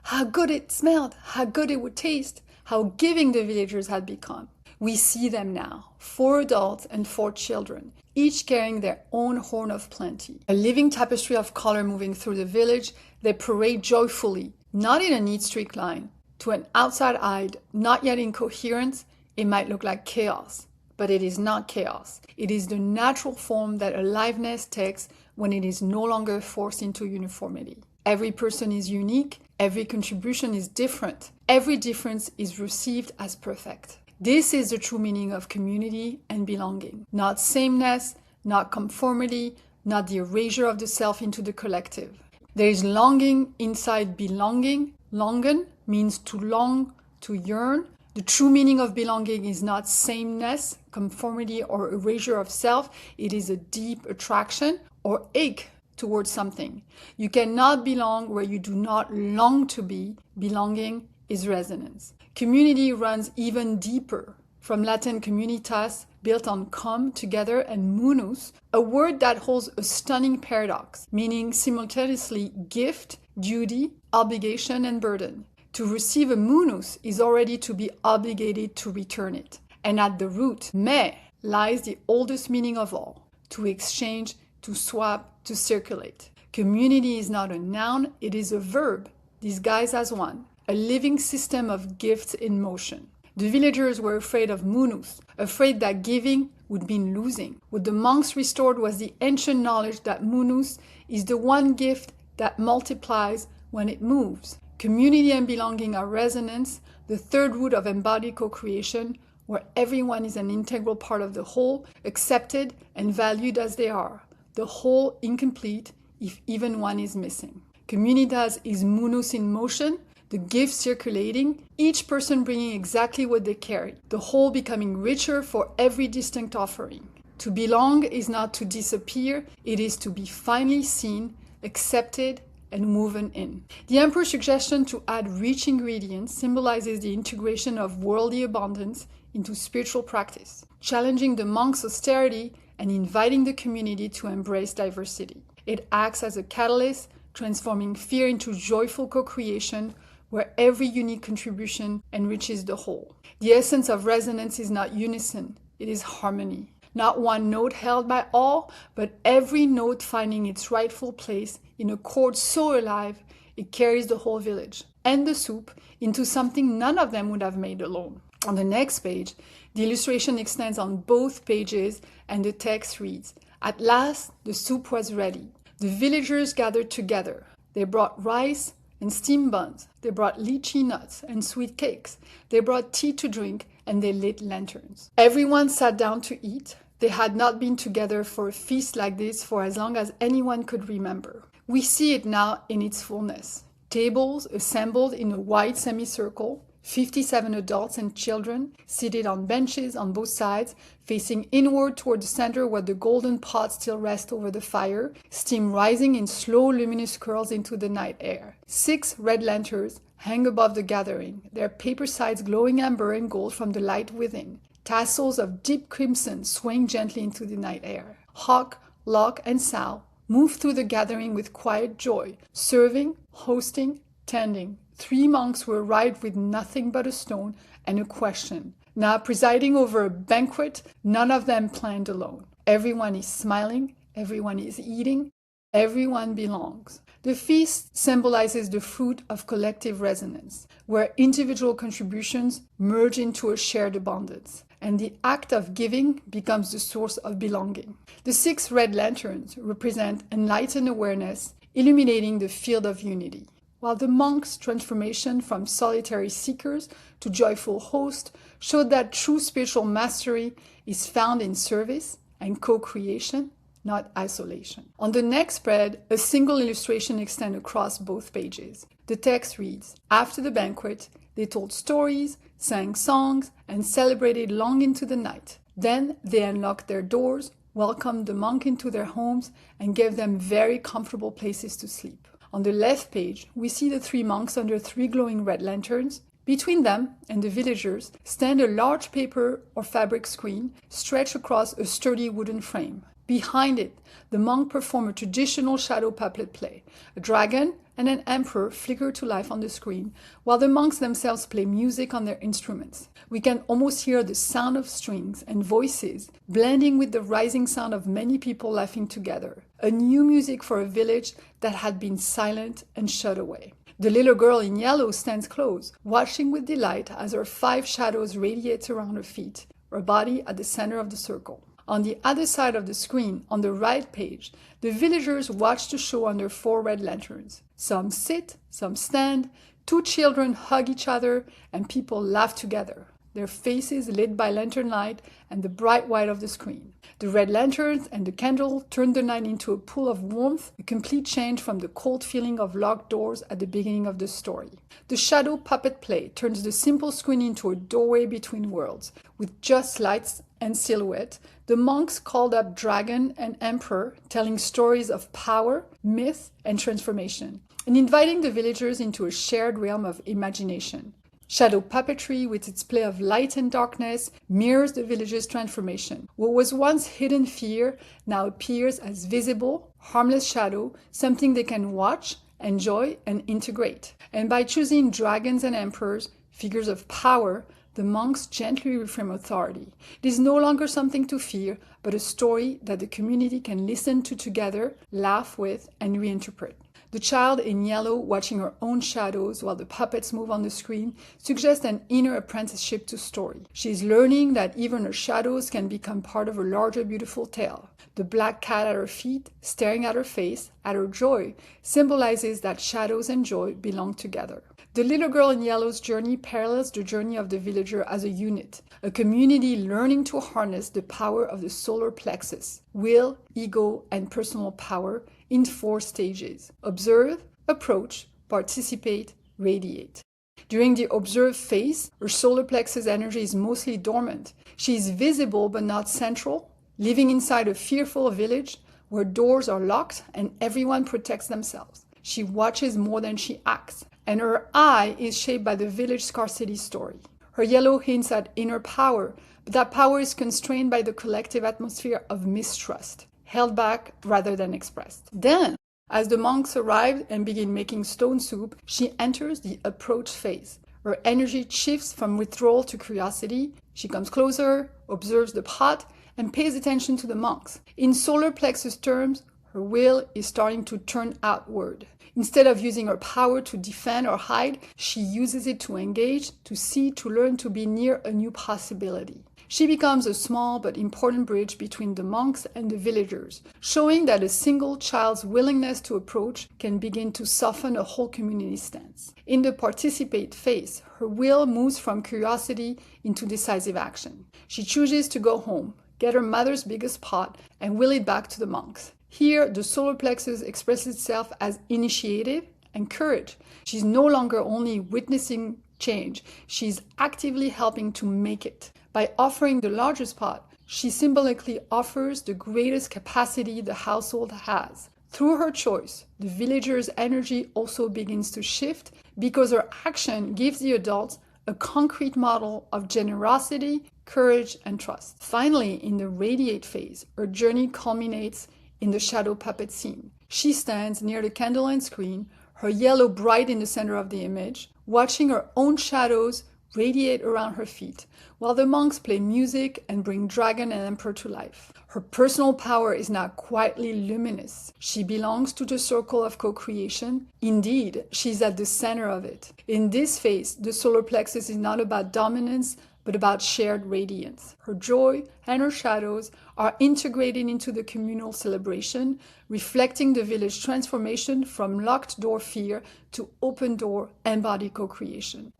How good it smelled, how good it would taste, how giving the villagers had become. We see them now, 4 adults and 4 children, each carrying their own horn of plenty. A living tapestry of color moving through the village, they parade joyfully, not in a neat straight line. To an outside-eyed, not yet in coherence, it might look like chaos. But it is not chaos. It is the natural form that aliveness takes when it is no longer forced into uniformity. Every person is unique, Every contribution is different. Every difference is received as perfect. This is the true meaning of community and belonging. Not sameness, not conformity, not the erasure of the self into the collective. There is longing inside belonging. Longen means to long, to yearn. The true meaning of belonging is not sameness, conformity, or erasure of self. It is a deep attraction or ache towards something. You cannot belong where you do not long to be. Belonging is resonance. Community runs even deeper. From Latin communitas, built on come, together, and munus, a word that holds a stunning paradox, meaning simultaneously gift, duty, obligation, and burden. To receive a munus is already to be obligated to return it. And at the root, me, lies the oldest meaning of all, to exchange, to swap, to circulate. Community is not a noun, it is a verb, disguised as one, a living system of gifts in motion. The villagers were afraid of munus, afraid that giving would mean losing. What the monks restored was the ancient knowledge that munus is the one gift that multiplies when it moves. Community and belonging are resonance, the third root of embodied co-creation, where everyone is an integral part of the whole, accepted and valued as they are. The whole incomplete if even one is missing. Communitas is munus in motion, the gift circulating, each person bringing exactly what they carry, the whole becoming richer for every distinct offering. To belong is not to disappear, it is to be finally seen, accepted, and woven in. The Emperor's suggestion to add rich ingredients symbolizes the integration of worldly abundance into spiritual practice, challenging the monk's austerity and inviting the community to embrace diversity. It acts as a catalyst, transforming fear into joyful co-creation, where every unique contribution enriches the whole. The essence of resonance is not unison, it is harmony. Not one note held by all, but every note finding its rightful place in a chord so alive it carries the whole village and the soup into something none of them would have made alone. On the next page, the illustration extends on both pages and the text reads, "At last the soup was ready. The villagers gathered together. They brought rice and steamed buns. They brought lychee nuts and sweet cakes. They brought tea to drink and they lit lanterns. Everyone sat down to eat. They had not been together for a feast like this for as long as anyone could remember. We see it now in its fullness. Tables assembled in a wide semicircle, 57 adults and children seated on benches on both sides, facing inward toward the center where the golden pot still rests over the fire, steam rising in slow luminous curls into the night air. 6 red lanterns hang above the gathering, their paper sides glowing amber and gold from the light within. Tassels of deep crimson swing gently into the night air. Hawk, Lock, and Sow move through the gathering with quiet joy, serving, hosting, tending. 3 monks were arrived with nothing but a stone and a question. Now presiding over a banquet, none of them planned alone. Everyone is smiling, everyone is eating, everyone belongs. The feast symbolizes the fruit of collective resonance, where individual contributions merge into a shared abundance, and the act of giving becomes the source of belonging. The 6 red lanterns represent enlightened awareness, illuminating the field of unity, while the monks' transformation from solitary seekers to joyful hosts showed that true spiritual mastery is found in service and co-creation, not isolation. On the next spread, a single illustration extends across both pages. The text reads, "After the banquet, they told stories, sang songs, and celebrated long into the night. Then they unlocked their doors, welcomed the monk into their homes, and gave them very comfortable places to sleep." On the left page, we see the 3 monks under 3 glowing red lanterns. Between them and the villagers stand a large paper or fabric screen stretched across a sturdy wooden frame. Behind it, the monk perform a traditional shadow puppet play. A dragon and an emperor flicker to life on the screen, while the monks themselves play music on their instruments. We can almost hear the sound of strings and voices blending with the rising sound of many people laughing together. A new music for a village that had been silent and shut away. The little girl in yellow stands close, watching with delight as her 5 shadows radiate around her feet, her body at the center of the circle. On the other side of the screen, on the right page, the villagers watch the show under 4 red lanterns. Some sit, some stand, 2 children hug each other, and people laugh together, their faces lit by lantern light and the bright white of the screen. The red lanterns and the candle turn the night into a pool of warmth, a complete change from the cold feeling of locked doors at the beginning of the story. The shadow puppet play turns the simple screen into a doorway between worlds. With just lights and silhouette, the monks called up dragon and emperor, telling stories of power, myth, and transformation, and inviting the villagers into a shared realm of imagination. Shadow puppetry, with its play of light and darkness, mirrors the village's transformation. What was once hidden fear now appears as visible, harmless shadow, something they can watch, enjoy, and integrate. And by choosing dragons and emperors, figures of power, the monks gently reframe authority. It is no longer something to fear, but a story that the community can listen to together, laugh with, and reinterpret. The child in yellow, watching her own shadows while the puppets move on the screen, suggests an inner apprenticeship to story. She is learning that even her shadows can become part of a larger beautiful tale. The black cat at her feet, staring at her face, at her joy, symbolizes that shadows and joy belong together. The little girl in yellow's journey parallels the journey of the villager as a unit, a community learning to harness the power of the solar plexus, will, ego, and personal power, in 4 stages: observe, approach, participate, radiate. During the observe phase, her solar plexus energy is mostly dormant. She is visible but not central, living inside a fearful village where doors are locked and everyone protects themselves. She watches more than she acts, and her eye is shaped by the village scarcity story. Her yellow hints at inner power, but that power is constrained by the collective atmosphere of mistrust, held back rather than expressed. Then, as the monks arrive and begin making stone soup, she enters the approach phase. Her energy shifts from withdrawal to curiosity. She comes closer, observes the pot, and pays attention to the monks. In solar plexus terms, her will is starting to turn outward. Instead of using her power to defend or hide, she uses it to engage, to see, to learn, to be near a new possibility. She becomes a small but important bridge between the monks and the villagers, showing that a single child's willingness to approach can begin to soften a whole community's stance. In the participate phase, her will moves from curiosity into decisive action. She chooses to go home, get her mother's biggest pot, and will it back to the monks. Here, the solar plexus expresses itself as initiative and courage. She's no longer only witnessing change, she's actively helping to make it. By offering the largest pot, she symbolically offers the greatest capacity the household has. Through her choice, the villager's energy also begins to shift because her action gives the adults a concrete model of generosity, courage, and trust. Finally, in the radiate phase, her journey culminates in the shadow puppet scene. She stands near the candle and screen, her yellow bright in the center of the image, watching her own shadows radiate around her feet, while the monks play music and bring dragon and emperor to life. Her personal power is now quietly luminous. She belongs to the circle of co-creation. Indeed, she's at the center of it. In this phase, the solar plexus is not about dominance, but about shared radiance. Her joy and her shadows are integrated into the communal celebration, reflecting the village transformation from locked door fear to open door embodied co-creation.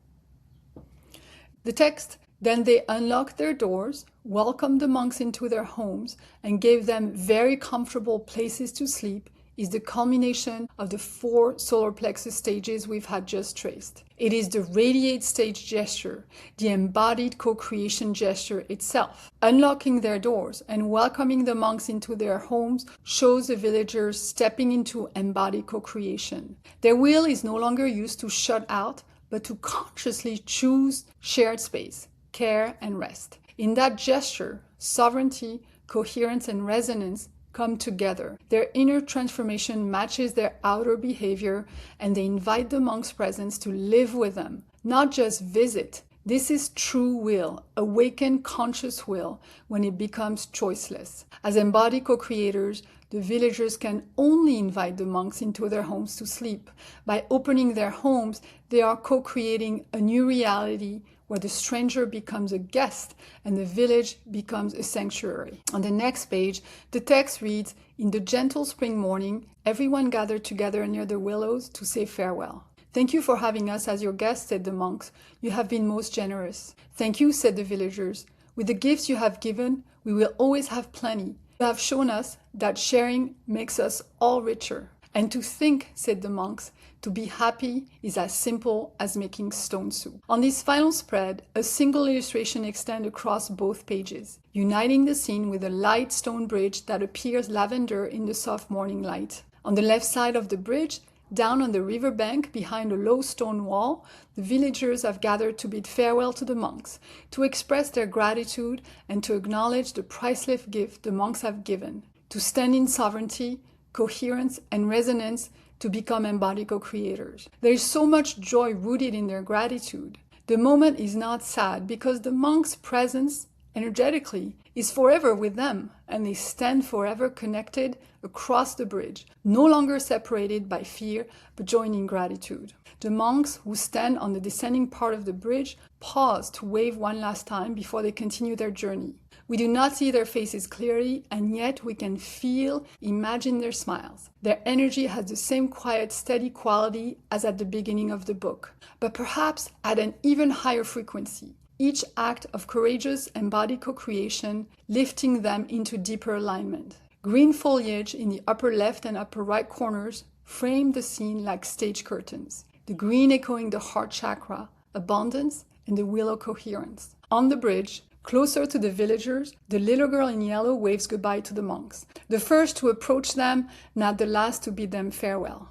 The text, then they unlocked their doors, welcomed the monks into their homes, and gave them very comfortable places to sleep, is the culmination of the 4 solar plexus stages we've had just traced. It is the radiate stage gesture, the embodied co-creation gesture itself. Unlocking their doors and welcoming the monks into their homes shows the villagers stepping into embodied co-creation. Their will is no longer used to shut out, but to consciously choose shared space, care, and rest. In that gesture, sovereignty, coherence, and resonance come together. Their inner transformation matches their outer behavior, and they invite the monk's presence to live with them, not just visit. This is true will, awakened conscious will, when it becomes choiceless. As embodied co-creators, the villagers can only invite the monks into their homes to sleep. By opening their homes, they are co-creating a new reality where the stranger becomes a guest and the village becomes a sanctuary. On the next page, the text reads, "In the gentle spring morning, everyone gathered together near the willows to say farewell. Thank you for having us as your guests," said the monks. "You have been most generous." "Thank you," said the villagers. "With the gifts you have given, we will always have plenty. You have shown us that sharing makes us all richer." "And to think," said the monks, "to be happy is as simple as making stone soup." On this final spread, a single illustration extends across both pages, uniting the scene with a light stone bridge that appears lavender in the soft morning light. On the left side of the bridge, down on the riverbank behind a low stone wall, the villagers have gathered to bid farewell to the monks, to express their gratitude and to acknowledge the priceless gift the monks have given, to stand in sovereignty, coherence, and resonance to become embodied co-creators. There is so much joy rooted in their gratitude. The moment is not sad because the monks' presence, energetically, is forever with them, and they stand forever connected across the bridge, no longer separated by fear, but joined in gratitude. The monks who stand on the descending part of the bridge pause to wave one last time before they continue their journey. We do not see their faces clearly, and yet we can feel, imagine their smiles. Their energy has the same quiet, steady quality as at the beginning of the book, but perhaps at an even higher frequency. Each act of courageous embodied co-creation lifting them into deeper alignment. Green foliage in the upper left and upper right corners frame the scene like stage curtains, the green echoing the heart chakra, abundance, and the willow coherence. On the bridge, closer to the villagers, the little girl in yellow waves goodbye to the monks, the first to approach them, not the last to bid them farewell.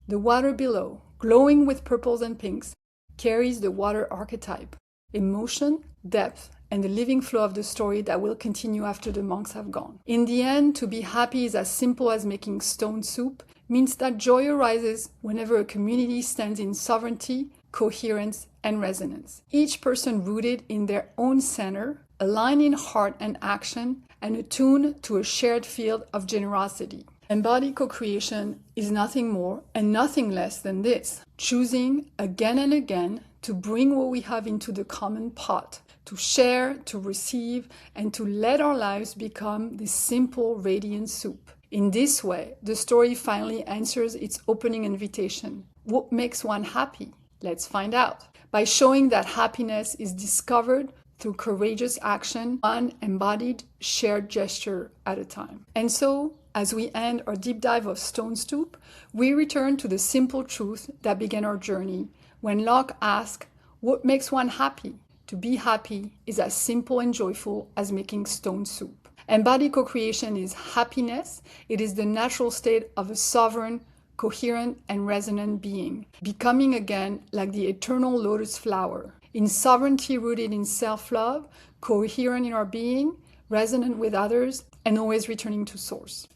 The water below, glowing with purples and pinks, carries the water archetype, emotion, depth, and the living flow of the story that will continue after the monks have gone. In the end, to be happy is as simple as making stone soup, means that joy arises whenever a community stands in sovereignty, coherence, and resonance. Each person rooted in their own center, aligned in heart and action, and attuned to a shared field of generosity. Embodied co-creation is nothing more and nothing less than this: choosing again and again to bring what we have into the common pot, to share, to receive, and to let our lives become this simple, radiant soup. In this way, the story finally answers its opening invitation. What makes one happy? Let's find out. By showing that happiness is discovered through courageous action, one embodied, shared gesture at a time. And so, as we end our deep dive of Stone Soup, we return to the simple truth that began our journey when Locke asked, "What makes one happy?" To be happy is as simple and joyful as making stone soup. Embodied co-creation is happiness. It is the natural state of a sovereign, coherent, and resonant being, becoming again like the eternal lotus flower, in sovereignty rooted in self-love, coherent in our being, resonant with others, and always returning to source.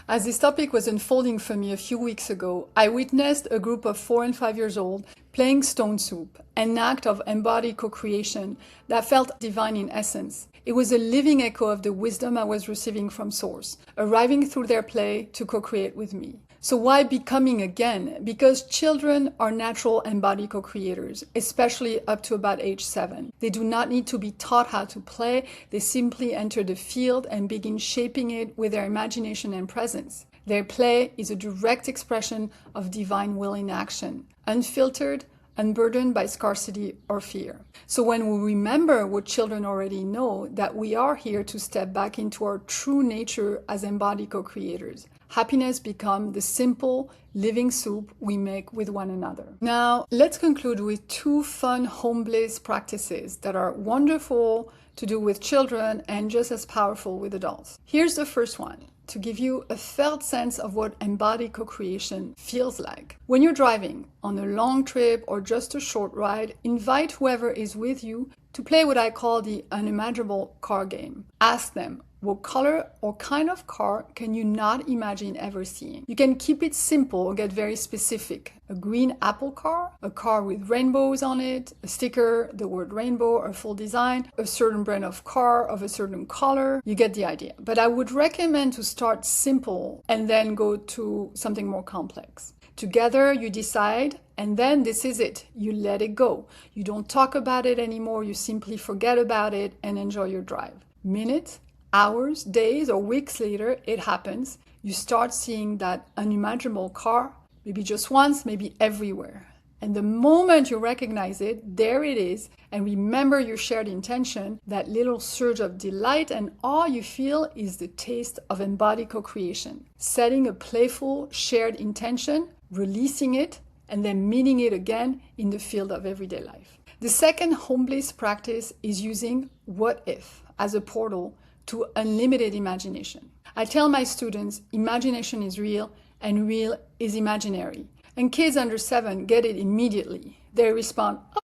As this topic was unfolding for me a few weeks ago, I witnessed a group of 4 and 5 years old playing stone soup, an act of embodied co-creation that felt divine in essence. It was a living echo of the wisdom I was receiving from Source, arriving through their play to co-create with me. So why becoming again? Because children are natural embodied co-creators, especially up to about age 7. They do not need to be taught how to play. They simply enter the field and begin shaping it with their imagination and presence. Their play is a direct expression of divine will in action, unfiltered, unburdened by scarcity or fear. So when we remember what children already know, that we are here to step back into our true nature as embodied co-creators, happiness becomes the simple, living soup we make with one another. Now, let's conclude with 2 fun home bliss practices that are wonderful to do with children and just as powerful with adults. Here's the first one, to give you a felt sense of what embodied co-creation feels like. When you're driving on a long trip or just a short ride, invite whoever is with you to play what I call the unimaginable car game. Ask them, What color or kind of car can you not imagine ever seeing? You can keep it simple or get very specific. A green apple car, a car with rainbows on it, a sticker, the word rainbow, a full design, a certain brand of car of a certain color. You get the idea. But I would recommend to start simple and then go to something more complex. Together you decide, and then this is it. You let it go. You don't talk about it anymore. You simply forget about it and enjoy your drive. Minutes, hours, days, or weeks later, it happens. You start seeing that unimaginable car, maybe just once, maybe everywhere. And the moment you recognize it, there it is, and remember your shared intention, that little surge of delight and awe you feel is the taste of embodied co-creation. Setting a playful, shared intention, releasing it, and then meeting it again in the field of everyday life. The second home bliss practice is using what if as a portal to unlimited imagination. I tell my students, imagination is real and real is imaginary. And kids under 7 get it immediately. They respond, oh,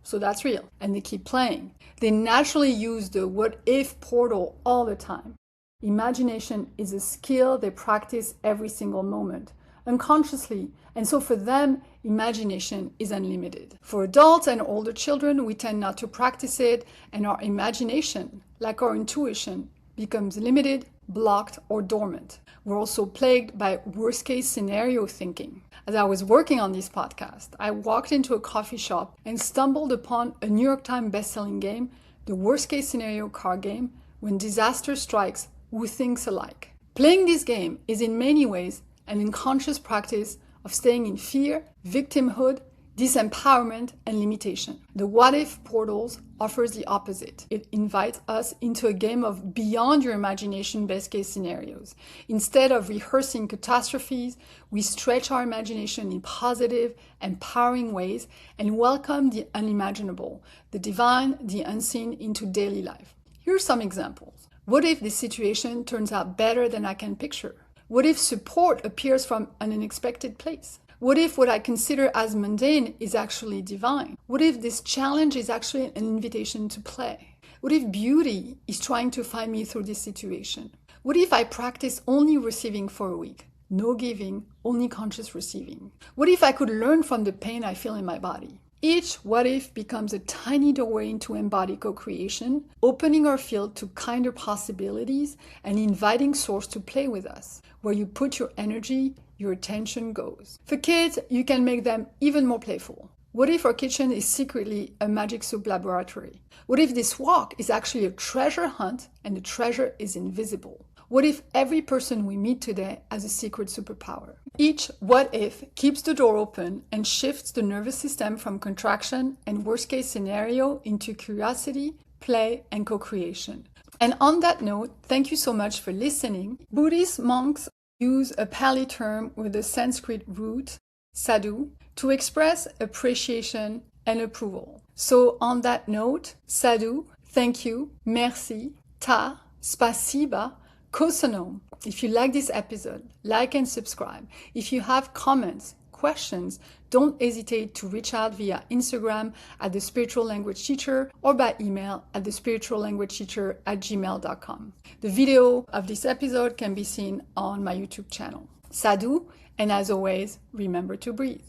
so that's real. And they keep playing. They naturally use the what if portal all the time. Imagination is a skill they practice every single moment, unconsciously. And so for them, imagination is unlimited. For adults and older children, we tend not to practice it, and our imagination, like our intuition, becomes limited, blocked, or dormant. We're also plagued by worst-case scenario thinking. As I was working on this podcast, I walked into a coffee shop and stumbled upon a New York Times best-selling game, the worst-case scenario card game, When Disaster Strikes, Who Thinks Alike. Playing this game is in many ways an unconscious practice of staying in fear, victimhood, disempowerment, and limitation. The what if portals offers the opposite. It invites us into a game of beyond your imagination best case scenarios. Instead of rehearsing catastrophes, we stretch our imagination in positive, empowering ways and welcome the unimaginable, the divine, the unseen into daily life. Here are some examples. What if this situation turns out better than I can picture? What if support appears from an unexpected place? What if what I consider as mundane is actually divine? What if this challenge is actually an invitation to play? What if beauty is trying to find me through this situation? What if I practice only receiving for a week? No giving, only conscious receiving. What if I could learn from the pain I feel in my body? Each what if becomes a tiny doorway into embodied co-creation, opening our field to kinder possibilities and inviting source to play with us. Where you put your energy, your attention goes. For kids, you can make them even more playful. What if our kitchen is secretly a magic soup laboratory? What if this walk is actually a treasure hunt and the treasure is invisible? What if every person we meet today has a secret superpower? Each what if keeps the door open and shifts the nervous system from contraction and worst case scenario into curiosity, play, and co-creation. And on that note, thank you so much for listening. Buddhist monks use a Pali term with the Sanskrit root, sadhu, to express appreciation and approval. So on that note, sadhu, thank you, merci, ta, spasiba, kosanom. If you like this episode, like and subscribe. If you have comments, questions, don't hesitate to reach out via Instagram at The Spiritual Language Teacher or by email at thespirituallanguageteacher@gmail.com. The video of this episode can be seen on my YouTube channel. Sadhu, and as always, remember to breathe.